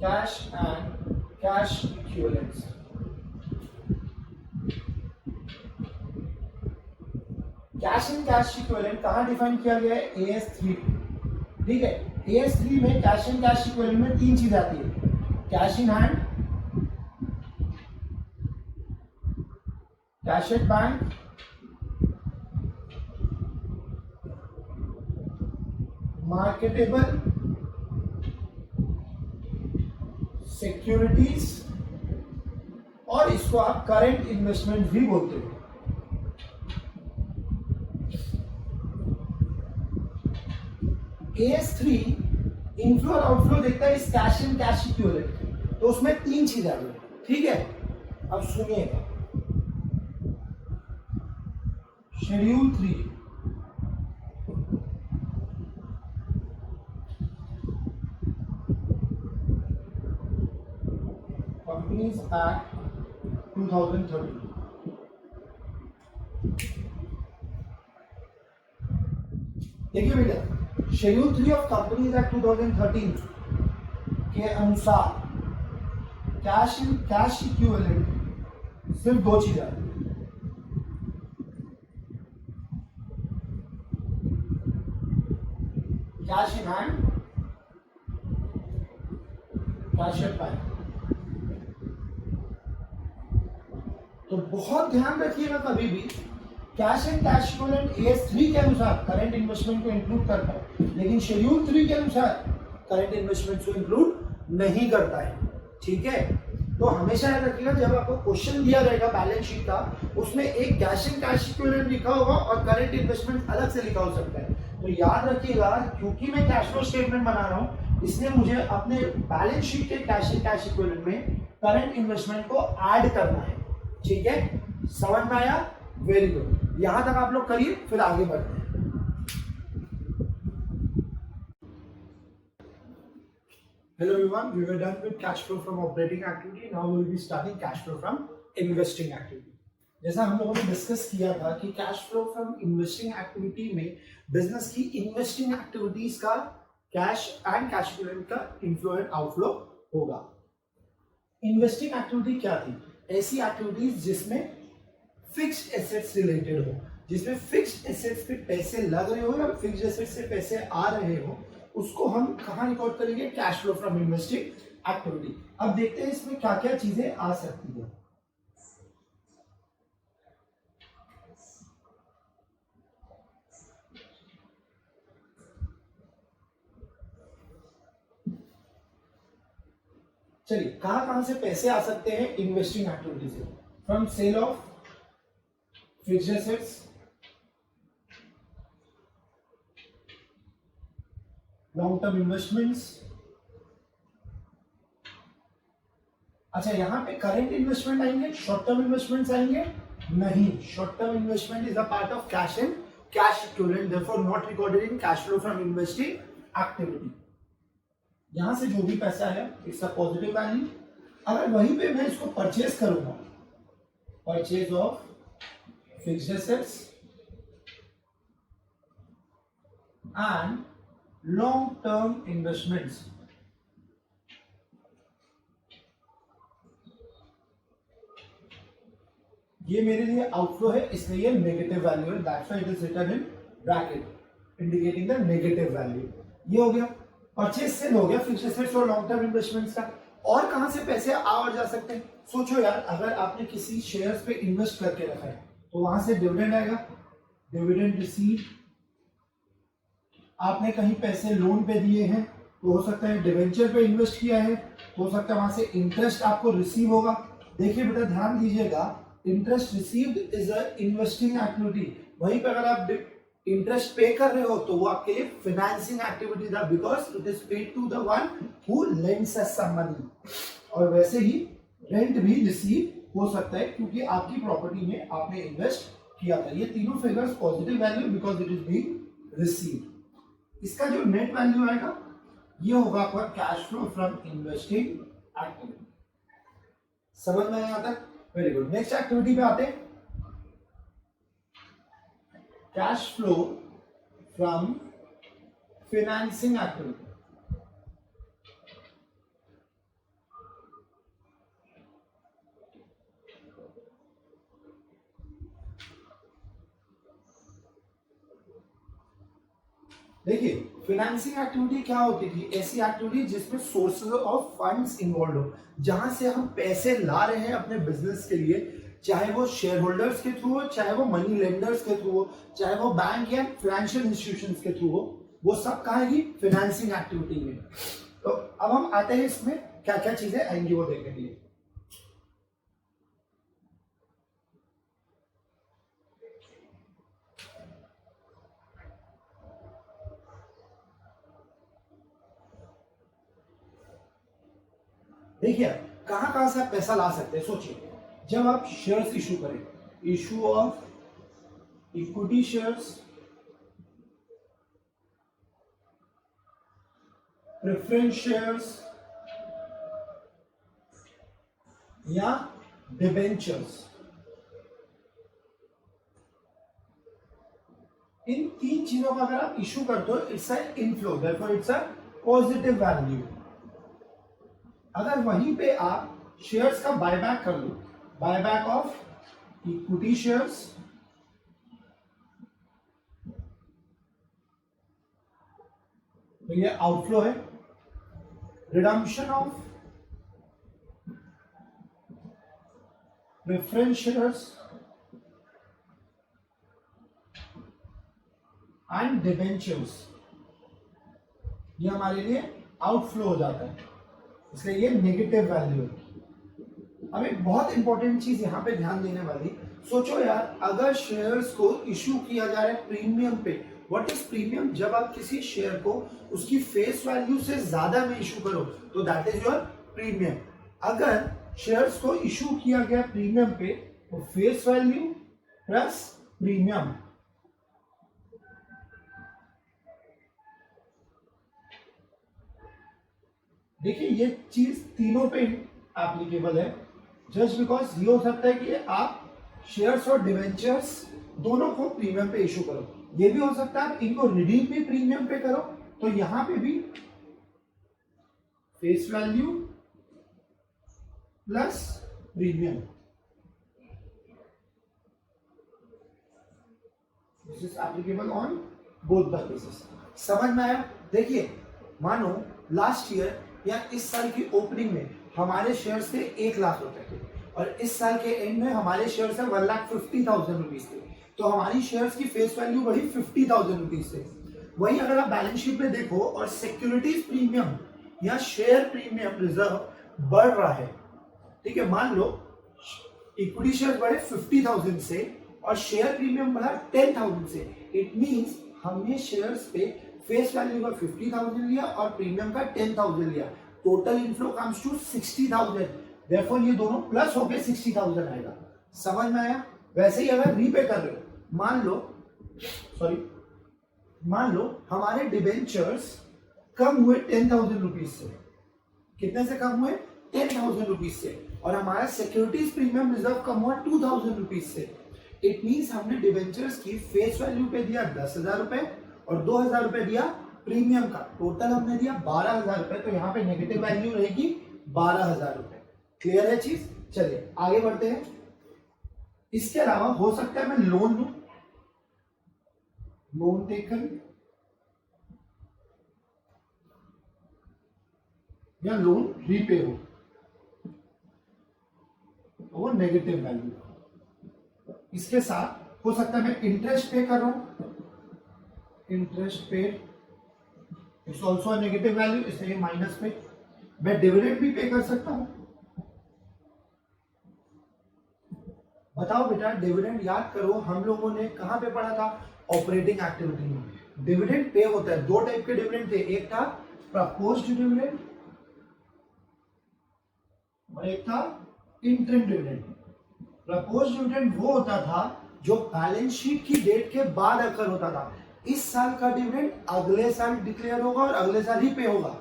cash and cash equivalents. Cash and cash equivalent कहां डिफाइन किया गया है? AS3। ठीक है, AS3 में कैश एंड कैश इक्विवेलेंट में 3 चीज आती है, cash in hand, cash at bank, marketable securities और इसको आप करंट इन्वेस्टमेंट भी बोलते हो। AS3 इनफ्लो और आउटफ्लो देखता है इस कैश एंड कैश इक्विवेलेंट, तो उसमें तीन चीजें आ गई, ठीक है। अब सुनिएगा, शेड्यूल 3 कंपनीज एक्ट 2013। देखिए बेटा, शेड्यूल 3 ऑफ कंपनीज एक्ट 2013 के अनुसार कैश इन कैश इक्विवेलेंट सिर्फ दो चीजें आती हैं, cash in hand, cash at bank. तो बहुत ध्यान रखिएगा, कभी भी cash and cash equivalent AS3 के अनुसार करंट इन्वेस्टमेंट को इंक्लूड करता है, लेकिन शेड्यूल 3 के अनुसार करंट इन्वेस्टमेंट को इंक्लूड नहीं करता है, ठीक है। तो हमेशा याद रखिएगा, जब आपको क्वेश्चन दिया जाएगा बैलेंस शीट का, उसमें एक कैश एंड कैश इक्विवेलेंट लिखा होगा और करंट इन्वेस्टमेंट अलग से लिखा हो सकता है। तो याद रखिएगा, क्योंकि मैं कैश फ्लो स्टेटमेंट बना रहा हूं, इसलिए मुझे अपने बैलेंस शीट के कैश एंड कैश इक्विवेलेंट में करंट इन्वेस्टमेंट को ऐड करना है, ठीक है। समझ में आया? वेरी गुड, यहां तक आप लोग करिए, फिर आगे बढ़ते हैं। Hello everyone, we were done with cash flow from operating activity. Now we will be starting cash flow from investing activity. जैसा हम लोगों ने डिस्कस किया था कि cash flow from investing activity में बिजनेस की इन्वेस्टिंग एक्टिविटीज का कैश एंड कैश इक्विवेलेंट का इनफ्लो एंड आउटफ्लो होगा। इन्वेस्टिंग एक्टिविटी क्या थी? ऐसी एक्टिविटीज जिसमें फिक्स्ड एसेट्स रिलेटेड हो, जिसमें फिक्स्ड एसेट्स पे पैसे लग रहे हो या फिक्स्ड एसेट्स से पैसे आ रहे हो, उसको हम कहां रिकॉर्ड करेंगे? Cash flow from investing activity. अब देखते हैं इसमें क्या क्या चीजें आ सकती है। चलिए, कहां कहां से पैसे आ सकते हैं इन्वेस्टिंग एक्टिविटी से? From sale of fixed assets, long term investments. अच्छा, यहां पे करंट इन्वेस्टमेंट आएंगे, शॉर्ट टर्म इन्वेस्टमेंट्स आएंगे? नहीं, short term investment is a part of cash and cash equivalent, therefore not recorded in cash flow from investing activity. यहां से जो भी पैसा है इट्स अ पॉजिटिव वैल्यू। अगर वहीं पे मैं इसको परचेज करूंगा, purchase of fixed assets and long term investments, ये मेरे लिए आउटफ्लो है, इसलिए ये नेगेटिव वैल्यू है, that's why it is written in bracket indicating the negative value. ये हो गया परचेज सेल, हो गया फिक्स्ड एसेट्स और लॉन्ग टर्म इन्वेस्टमेंट्स का। और कहां से पैसे आ और जा सकते हैं? सोचो यार, अगर आपने किसी शेयर्स पे इन्वेस्ट करके रखा है तो वहां से डिविडेंड आएगा, डिविडेंड रिसीव। आपने कहीं पैसे लोन पे दिए हैं तो हो सकता है डिवेंचर पे इन्वेस्ट किया है, तो हो सकता है वहां से इंटरेस्ट आपको रिसीव होगा। देखिए बेटा, ध्यान दीजिएगा, interest received is a investing activity. वहीं पे अगर आप इंटरेस्ट पे कर रहे हो तो वो आपके लिए फाइनेंसिंग एक्टिविटी था, because it is paid to the one who lends us some money. और वैसे ही रेंट भी रिसीव हो सकता है क्योंकि आपकी प्रॉपर्टी में आपने इन्वेस्ट किया था। ये तीनों figures positive value because it is being received. इसका जो नेट वैल्यू आएगा ये होगा आपका cash flow from investing activity. समझ में आया तक? Very good. नेक्स्ट एक्टिविटी पे आते हैं, cash flow from financing activity. देखिए, फाइनेंसिंग एक्टिविटी क्या होती थी? ऐसी एक्टिविटी जिसमें सोर्सेज ऑफ फंड्स इन्वॉल्व हो, जहां से हम पैसे ला रहे हैं अपने बिजनेस के लिए, चाहे वो शेयर होल्डर्स के थ्रू हो, चाहे वो मनी लेंडर्स के थ्रू हो, चाहे वो बैंक या फाइनेंशियल इंस्टीट्यूशंस के थ्रू हो, वो सब कहाँ आएगी? फाइनेंसिंग एक्टिविटी में। तो अब हम आते हैं इसमें क्या क्या चीजें आएंगी वो देखने के लिए। देखिए कहाँ से आप पैसा ला सकते हैं, सोचिए। जब आप शेयर्स इशू करें, issue of equity shares, preference shares या डिबेंचर्स, इन तीन चीजों का अगर आप इशू करते हो, it's a inflow, therefore it's a positive value. अगर वहीं पे आप शेयर्स का बायबैक कर लो, बायबैक ऑफ इक्विटी शेयर्स, तो ये आउटफ्लो है। Redemption of preference shares and debentures, ये हमारे लिए आउटफ्लो हो जाता है, इसलिए ये नेगेटिव वैल्यू है। अब एक बहुत इंपॉर्टेंट चीज यहां पे ध्यान देने वाली, सोचो यार अगर शेयर्स को इशू किया जा रहा है प्रीमियम पे, व्हाट इज प्रीमियम? जब आप किसी शेयर को उसकी फेस वैल्यू से ज्यादा में इशू करो तो दैट इज योर प्रीमियम। अगर शेयर्स को इशू किया गया प्रीमियम पे तो फेस वैल्यू प्लस प्रीमियम, देखिए ये चीज तीनों पे एप्लीकेबल है। जस्ट बिकॉज ये हो सकता है कि आप शेयर्स और डिवेंचर्स दोनों को प्रीमियम पे इशू करो, ये भी हो सकता है आप इनको रिडीम भी प्रीमियम पे करो, तो यहां पे भी face value plus premium, this is applicable on both the cases. समझ में आया? देखिए मानो लास्ट ईयर या इस साल की ओपनिंग में हमारे शेयर्स थे 1 लाख रुपए के, और इस साल के एंड में हमारे शेयर्स है 1,50,000 रुपीज थे, तो हमारी शेयर्स की फेस वैल्यू बढ़ी 50,000 रुपीज से। वहीं अगर आप बैलेंस शीट में देखो और सिक्योरिटीज प्रीमियम या शेयर प्रीमियम रिजर्व बढ़ रहा है, ठीक है, मान लो इक्विटी शेयर बढ़े 50,000 से और शेयर प्रीमियम बढ़ा 10,000 से, इट मींस हमने शेयर्स पे फेस वैल्यू का 50,000 लिया और प्रीमियम का 10,000 लिया, total inflow comes to 60,000, therefore ये दोनों प्लस होके 60,000 आएगा। समझ में आया? वैसे ही अगर रीपे कर रहे हो, मान लो हमारे डिबेंचर्स कम हुए 10,000 रुपीज से, कितने से कम हुए? 10,000 रुपीज से, और हमारा सिक्योरिटीज प्रीमियम रिजर्व कम हुआ 2,000 रुपीज से। इट मींस हमने डिबेंचर्स की फेस वैल्यू पे दिया 10,000 रुपए और 2,000 रुपए दिया प्रीमियम का, टोटल हमने दिया 12,000 रुपए, तो यहाँ पे नेगेटिव वैल्यू रहेगी 12,000 रुपए। क्लियर है चीज? चलिए आगे बढ़ते हैं। इसके अलावा हो सकता है मैं लोन लूं, लोन टेकन या लोन रीपे हो, तो वो नेगेटिव वैल्यू। इसके साथ हो सकता है मैं इंटरेस्ट पे कर रहा हूं, इंटरेस्ट पे इट्स ऑल्सो नेगेटिव वैल्यू, इसलिए माइनस पे। मैं डिविडेंड भी पे कर सकता हूं। बताओ बेटा, डिविडेंड याद करो हम लोगों ने कहां पे पढ़ा था? ऑपरेटिंग एक्टिविटी में। डिविडेंड पे होता है, दो टाइप के डिविडेंड थे, एक था प्रपोज्ड डिविडेंड और एक था इंटरिम डिविडेंड। प्रपोज्ड डिविडेंड वो होता था जो बैलेंस शीट की डेट के बाद अकर होता था। इस साल का डिविडेंड अगले साल डिक्लेयर होगा और अगले साल ही पे होगा,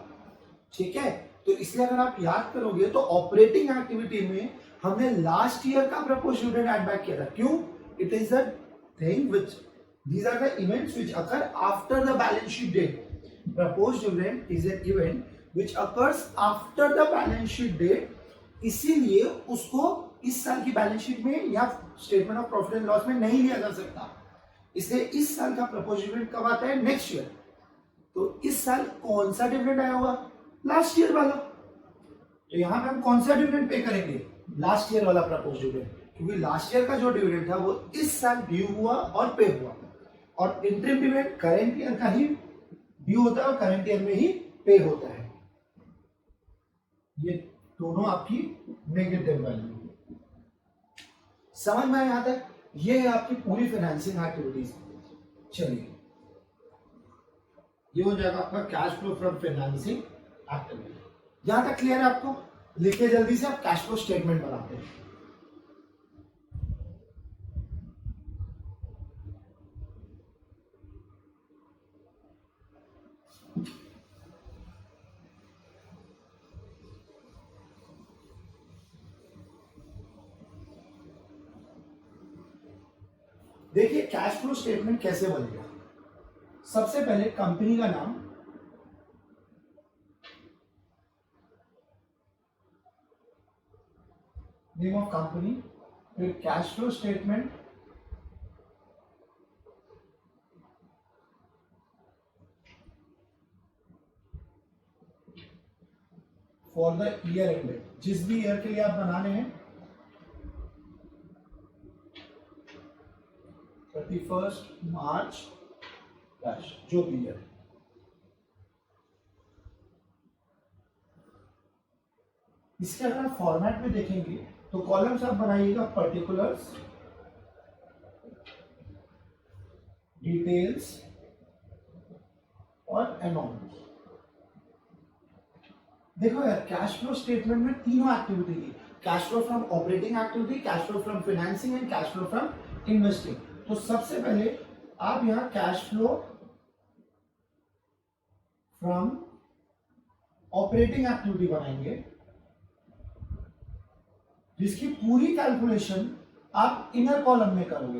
ठीक है? तो इसलिए अगर आप याद करोगे तो ऑपरेटिंग एक्टिविटी में हमने लास्ट ईयर का प्रपोज्ड डिविडेंड ऐड बैक किया था। क्यों? It is the thing which these are the events which occur after the balance sheet date. Proposed dividend is an event which occurs after the balance sheet date, इसीलिए उसको इस साल की balance sheet में या statement of profit and loss में नहीं लिया जा सकता। इसलिए इस साल का प्रपोज्ड डिविडेंड कब आता है? Next year. तो इस साल कौन सा डिविडेंड आया होगा? लास्ट ईयर वाला। तो यहां पे हम कौन सा डिविडेंड पे करेंगे? लास्ट ईयर वाला प्रपोज्ड डिविडेंड, क्योंकि लास्ट ईयर का जो डिविडेंड था वो इस साल ड्यू हुआ और पे हुआ, और इंटरिम डिविडेंड करंट ईयर का ही ड्यू होता है और करंट ईयर में ही पे होता है। ये दोनों आपकी नेगेटिव वैल्यू। समझ में आता है? ये है आपकी पूरी फाइनेंसिंग एक्टिविटीज। चलिए ये हो जाएगा आपका cash flow from financing activity. यहां तक क्लियर है आपको? लिखिए जल्दी से, आप कैश फ्लो स्टेटमेंट बनाते हैं। देखिए कैश फ्लो स्टेटमेंट कैसे बनेगा। सबसे पहले कंपनी का नाम, नेम ऑफ कंपनी, फिर cash flow statement, for the year ended, जिस भी ईयर के लिए आप बनाने हैं, 31 मार्च जो भी ईयर। इसके अगर आप फॉर्मेट में देखेंगे तो कॉलम्स आप बनाइएगा पर्टिकुलर्स, डिटेल्स और अमाउंट। देखो यार, कैश फ्लो स्टेटमेंट में तीनों एक्टिविटी थी, cash flow from operating activity, cash flow from financing and cash flow from investing. तो सबसे पहले आप यहां cash flow from operating activity बनाएंगे, जिसकी पूरी कैलकुलेशन आप इनर कॉलम में करोगे।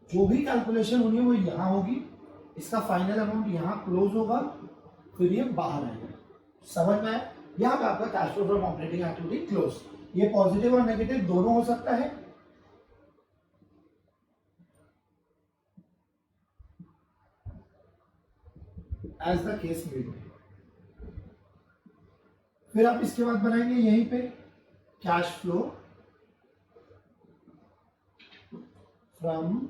जो भी कैलकुलेशन होगी वो यहां होगी, इसका फाइनल अमाउंट यहां क्लोज होगा, फिर ये बाहर आएगा। समझ में आया? यहां पे आपका cash flow from operating activity close. ये पॉजिटिव और नेगेटिव दोनों हो सकता है। As the case may be. फिर आप इसके बाद बनाएंगे यहीं पे cash flow from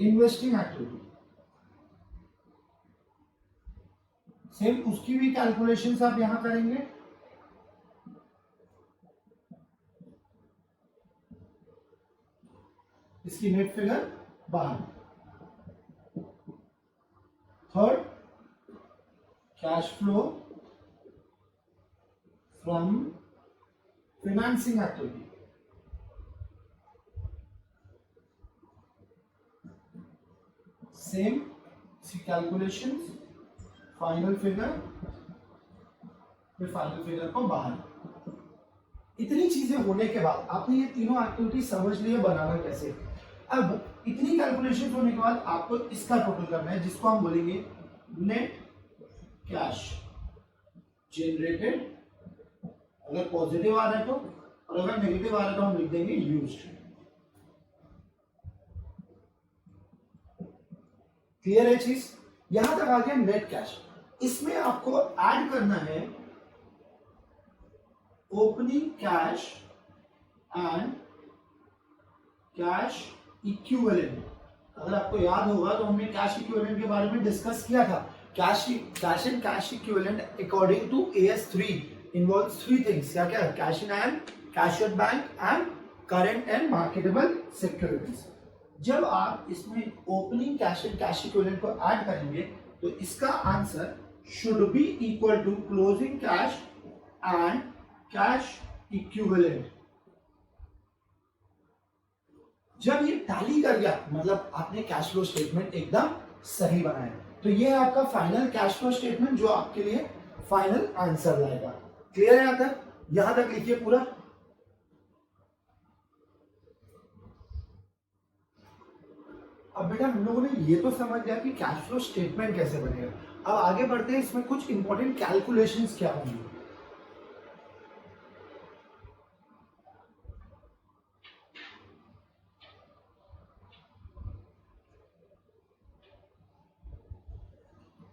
investing activity. Same उसकी भी कैलकुलेशंस आप यहां करेंगे। इसकी नेट फिगर बाहर। Third, cash flow from financing activity. Same calculations, final figure, फिर फाइनल फिगर को बाहर। इतनी चीजें होने के बाद आपने ये तीनों एक्टिविटी समझ लिए बनाना कैसे। अब इतनी कैलकुलेशन होने के बाद आपको इसका टोटल करना है, जिसको हम बोलेंगे नेट कैश जनरेटेड। अगर पॉजिटिव आ रहा है तो, और अगर नेगेटिव आ रहा है तो हम लिख देंगे यूज्ड। क्लियर है चीज? यहां तक आ गया नेट कैश। इसमें आपको ऐड करना है opening cash and cash equivalent. अगर आपको याद होगा तो हमने कैश इक्विवेलेंट के बारे में डिस्कस किया था। Cash and cash equivalent according to AS3 involves three things. क्या क्या? Cash in hand, cash at bank and current and marketable securities. जब आप इसमें opening cash and cash equivalent को ऐड करेंगे तो इसका answer should be equal to closing cash and cash equivalent. जब ये टैली कर गया मतलब आपने कैश फ्लो स्टेटमेंट एकदम सही बनाया। तो ये है आपका फाइनल कैश फ्लो स्टेटमेंट, जो आपके लिए फाइनल आंसर लाएगा। क्लियर है? यहां तक लिखिए पूरा। अब बेटा हम लोगों ने ये तो समझ लिया कि कैश फ्लो स्टेटमेंट कैसे बनेगा। अब आगे बढ़ते हैं, इसमें कुछ इंपॉर्टेंट कैलकुलेशंस क्या होंगी।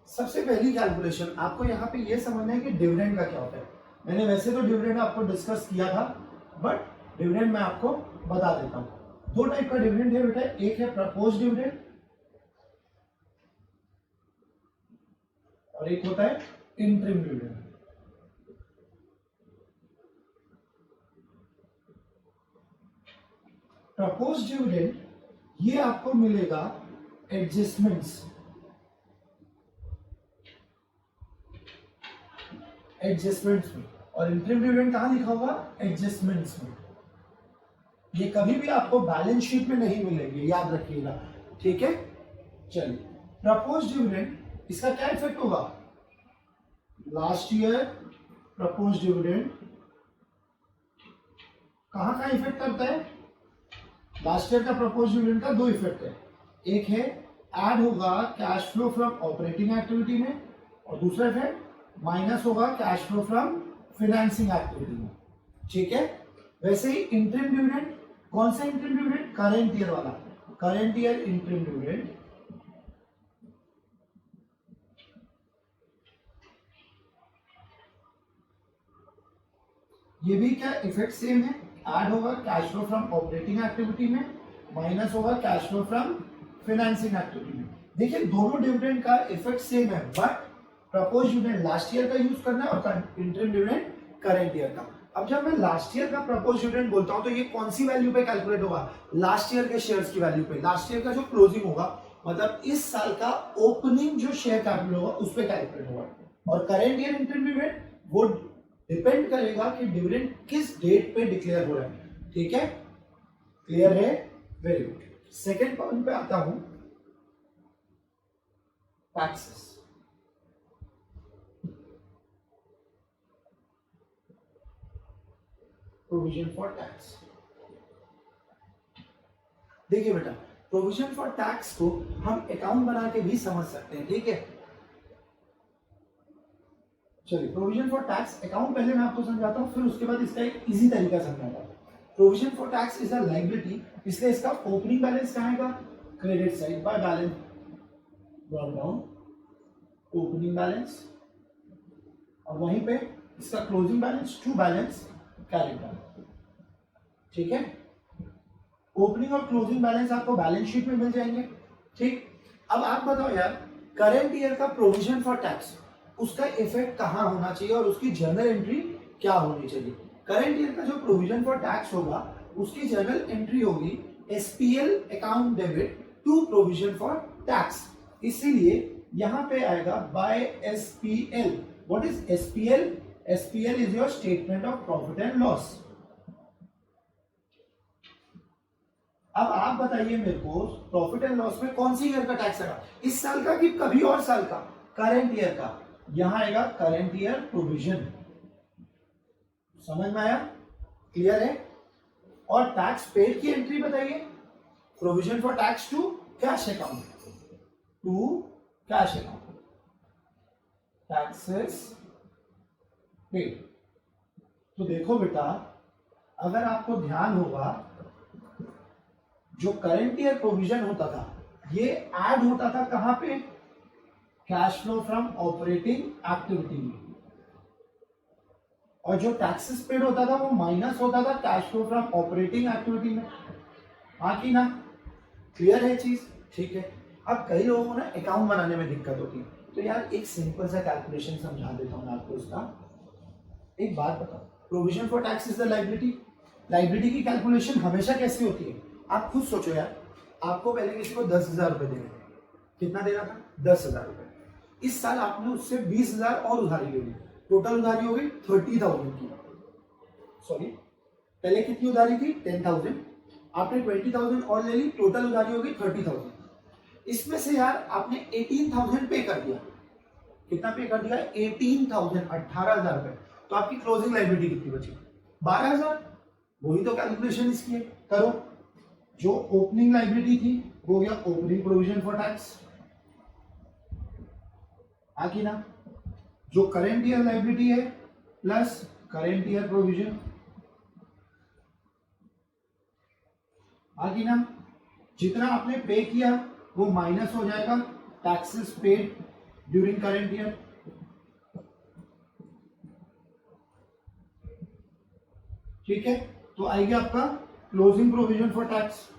सबसे पहली कैलकुलेशन आपको यहाँ पे ये समझना है कि डिविडेंड का क्या होता है। मैंने वैसे तो डिविडेंड आपको डिस्कस किया था, बट डिविडेंड मैं आपको बता देता हूँ। दो टाइप का डिविडेंड है बेटा, एक है प्रपोज डिविडेंड और एक होता है इंटरिम डिविडेंड। प्रपोज डिविडेंड ये आपको मिलेगा एडजस्टमेंट्स में, और इंटरिम डिविडेंड कहाँ लिखा हुआ? एडजस्टमेंट्स में। ये कभी भी आपको बैलेंस शीट में नहीं मिलेंगे, याद रखिएगा, ठीक है। चलिए, प्रपोज डिविडेंड, इसका क्या इफेक्ट होगा? लास्ट ईयर प्रपोज डिविडेंड कहाँ इफेक्ट करता है? लास्ट ईयर का प्रपोज डिविडेंड का दो इफेक्ट है, एक है ऐड होगा cash flow from operating activity में, और दूसरा इफेक्ट माइनस होगा cash flow from financing activity में, ठीक है। वैसे ही इंटरिम डिविडेंड, कौन सा इंटरिम डिविडेंड? करंट ईयर वाला, करंट ईयर इंटरिम डिविडेंड ये भी क्या इफेक्ट सेम है, ऐड होगा cash flow from operating activity में, माइनस होगा cash flow from financing activity में। देखिए दोनों डिविडेंड का इफेक्ट सेम है, but propose dividend last year का यूज करना है और इंटरिम डिविडेंड करंट ईयर का। अब जब मैं लास्ट ईयर का प्रपोज डिविडेंड बोलता हूं तो ये कौन सी वैल्यू पे कैलकुलेट होगा? लास्ट ईयर के शेयर्स की वैल्यू पे, लास्ट ईयर का जो क्लोजिंग होगा, मतलब इस साल का ओपनिंग जो शेयर कैपिटल होगा उस पे कैलकुलेट होगा। और करंट ईयर इंटरिम डिविडेंड वो डिपेंड करेगा कि डिविडेंड किस डेट पे डिक्लेयर हो रहा है, ठीक है। क्लियर है? Very good. सेकेंड पॉइंट पे आता हूं, टैक्सेस। Provision for tax. देखिए बेटा, प्रोविजन फॉर टैक्स को हम अकाउंट बना के भी समझ सकते हैं, ठीक है। चलिए, प्रोविजन फॉर टैक्स अकाउंट पहले मैं आपको समझाता हूं, फिर उसके बाद इसका एक इजी तरीका समझाता हूं। Provision for tax is a liability, इसलिए इसका ओपनिंग बैलेंस कहाँ आएगा? Credit side by balance drop down opening balance, और वहीं पे इसका closing balance to balance carry down, ठीक है। ओपनिंग और क्लोजिंग बैलेंस आपको बैलेंस शीट में मिल जाएंगे, ठीक। अब आप बताओ यार, करंट ईयर का प्रोविजन फॉर टैक्स, उसका इफेक्ट कहां होना चाहिए और उसकी जर्नल एंट्री क्या होनी चाहिए? करंट ईयर का जो प्रोविजन फॉर टैक्स होगा उसकी जर्नल एंट्री होगी SPL account debit to provision for tax, इसीलिए यहां पे आएगा by SPL. What is SPL? SPL is your statement of profit and loss. अब आप बताइए मेरे को, प्रॉफिट एंड लॉस में कौन सी ईयर का टैक्स आएगा? इस साल का कि कभी और साल का? करंट ईयर का। यहां आएगा करंट ईयर प्रोविजन। समझ में आया? क्लियर है? और टैक्स पेड की एंट्री बताइए, provision for tax to cash account, to cash account, taxes paid. तो देखो बेटा, अगर आपको ध्यान होगा, जो करंट ईयर प्रोविजन होता था ये ऐड होता था कहां पे? Cash flow from operating activity में, और जो टैक्सेस पेड होता था वो माइनस होता था cash flow from operating activity में, हाँ कि ना? क्लियर है चीज? ठीक है। अब कई लोगों को ना अकाउंट बनाने में दिक्कत होती है, तो यार एक सिंपल सा कैलकुलेशन समझा देता हूं आपको इसका। एक बात बताओ, provision for tax is the liability, liability की कैलकुलेशन हमेशा कैसी होती है? आप खुद सोचो यार, आपको पहले किसी को 10,000 रुपए देने थे, कितना देना था? 10,000 रुपए। इस साल आपने उससे 20,000 और उधारी ले ली, टोटल उधारी हो गई 30,000 की। सॉरी, पहले कितनी उधारी थी? 10,000, आपने 20,000 और ले ली, टोटल उधारी हो गई 30,000। इसमें से यार आपने 18,000 पे कर दिया। कितना पे कर दिया? 18,000, 18,000 रुपए। तो आपकी क्लोजिंग लायबिलिटी कितनी बची? 12,000। वही तो कैलकुलेशन इसकी है, करो। जो ओपनिंग लायबिलिटी थी वो हो गया ओपनिंग प्रोविजन फॉर टैक्स, आगे ना। जो करेंट ईयर लायबिलिटी है प्लस करेंट ईयर प्रोविजन, आगे ना। जितना आपने पे किया वो माइनस हो जाएगा taxes paid during current year, ठीक है। तो आएगा आपका क्लोजिंग प्रोविजन फॉर टैक्स।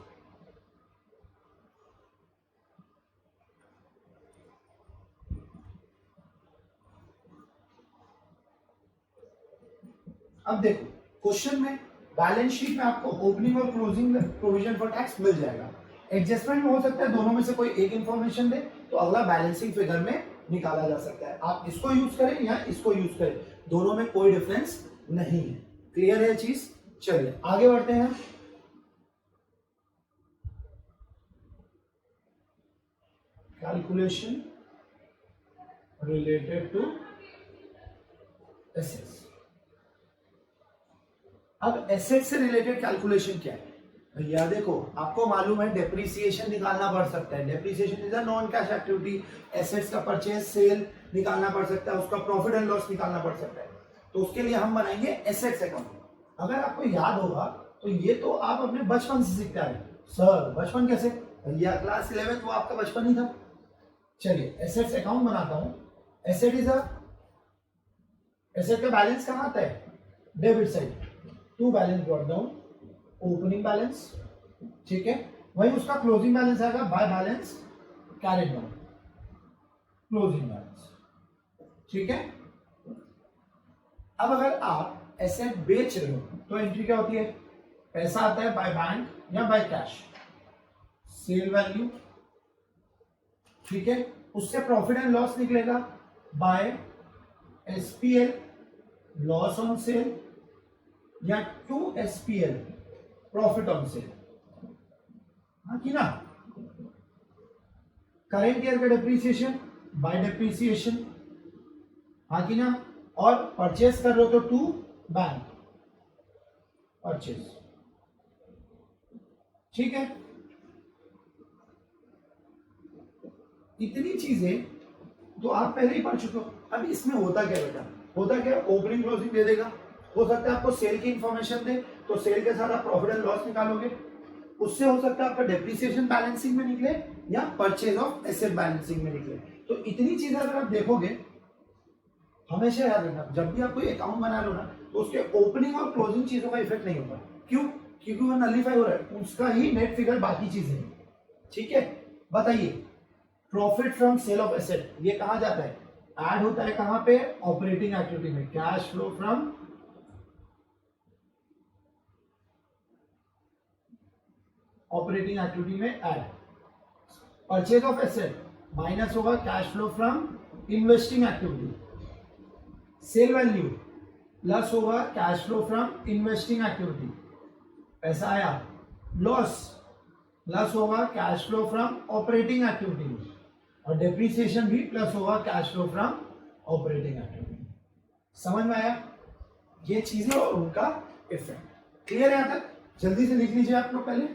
अब देखो, क्वेश्चन में बैलेंस शीट में आपको ओपनिंग और क्लोजिंग प्रोविजन फॉर टैक्स मिल जाएगा। एडजस्टमेंट में हो सकता है दोनों में से कोई एक इंफॉर्मेशन दे तो अगला बैलेंसिंग फिगर में निकाला जा सकता है। आप इसको यूज करें या इसको यूज करें, दोनों में कोई डिफरेंस नहीं है। क्लियर है चीज? चलिए आगे बढ़ते हैं। Calculation related to assets. अब एसेट से रिलेटेड कैलकुलेशन क्या है भैया? देखो आपको मालूम है डेप्रिसिएशन निकालना पड़ सकता है। Depreciation is a non cash activity. Assets का परचेज सेल निकालना पड़ सकता है, उसका प्रॉफिट एंड लॉस निकालना पड़ सकता है। तो उसके लिए हम बनाएंगे एसेट्स अकाउंट। अगर आपको याद होगा तो ये तो आप अपने बचपन से सीखते आए। सर बचपन कैसे? भैया क्लास 11 वो आपका बचपन ही था। चलिए एसेट्स अकाउंट बनाता हूं। एसेट इज अ, एसेट का बैलेंस कहां आता है? Debit side. To balance brought down, opening balance, ठीक है। वही उसका क्लोजिंग बैलेंस आएगा by balance carried down, closing balance, ठीक है। अब अगर आप एसेट बेच रहे हो तो एंट्री क्या होती है? पैसा आता है बाय बैंक या बाय कैश, सेल वैल्यू, ठीक है। उससे प्रॉफिट एंड लॉस निकलेगा by SPL, loss on sale, या to SPL, profit on sale, हाँ कि ना। करेंट ईयर का डेप्रीसिएशन बाय डेप्रीसिएशन, हाँ कि ना। और परचेज कर रहे हो तो टू बैंक परचेज, ठीक है। इतनी चीजें तो आप पहले ही पढ़ चुके हो। अब इसमें होता क्या बेटा? होता क्या? ओपनिंग क्लोजिंग दे देगा। हो सकता है आपको सेल की इंफॉर्मेशन दे तो सेल के साथ आप प्रॉफिट एंड लॉस निकालोगे। उससे हो सकता है आपका डेप्रिसिएशन बैलेंसिंग में निकले या परचेज ऑफ एसेट बैलेंसिंग में निकले। तो इतनी चीजें अगर आप देखोगे, हमेशा याद रखना जब भी आप कोई अकाउंट बना लो ना तो उसके ओपनिंग और क्लोजिंग चीजों का इफेक्ट नहीं होगा। क्यों? क्योंकि वो नलीफाई हो रहा है, उसका ही नेट फिगर बाकी चीजें, ठीक है। बताइए profit from sale of asset ये कहां जाता है? ऐड होता है कहां पे? ऑपरेटिंग एक्टिविटी में। Cash flow from operating activity में add. Purchase of asset minus होगा cash flow from investing activity. Sale value plus होगा cash flow from investing activity, पैसा आया। लॉस प्लस होगा cash flow from operating activity, और depreciation भी plus होगा cash flow from operating activity. समझ में आया ये चीजें और उनका इफेक्ट? क्लियर है यहां तक? जल्दी से लिख लीजिए आप लोग पहले।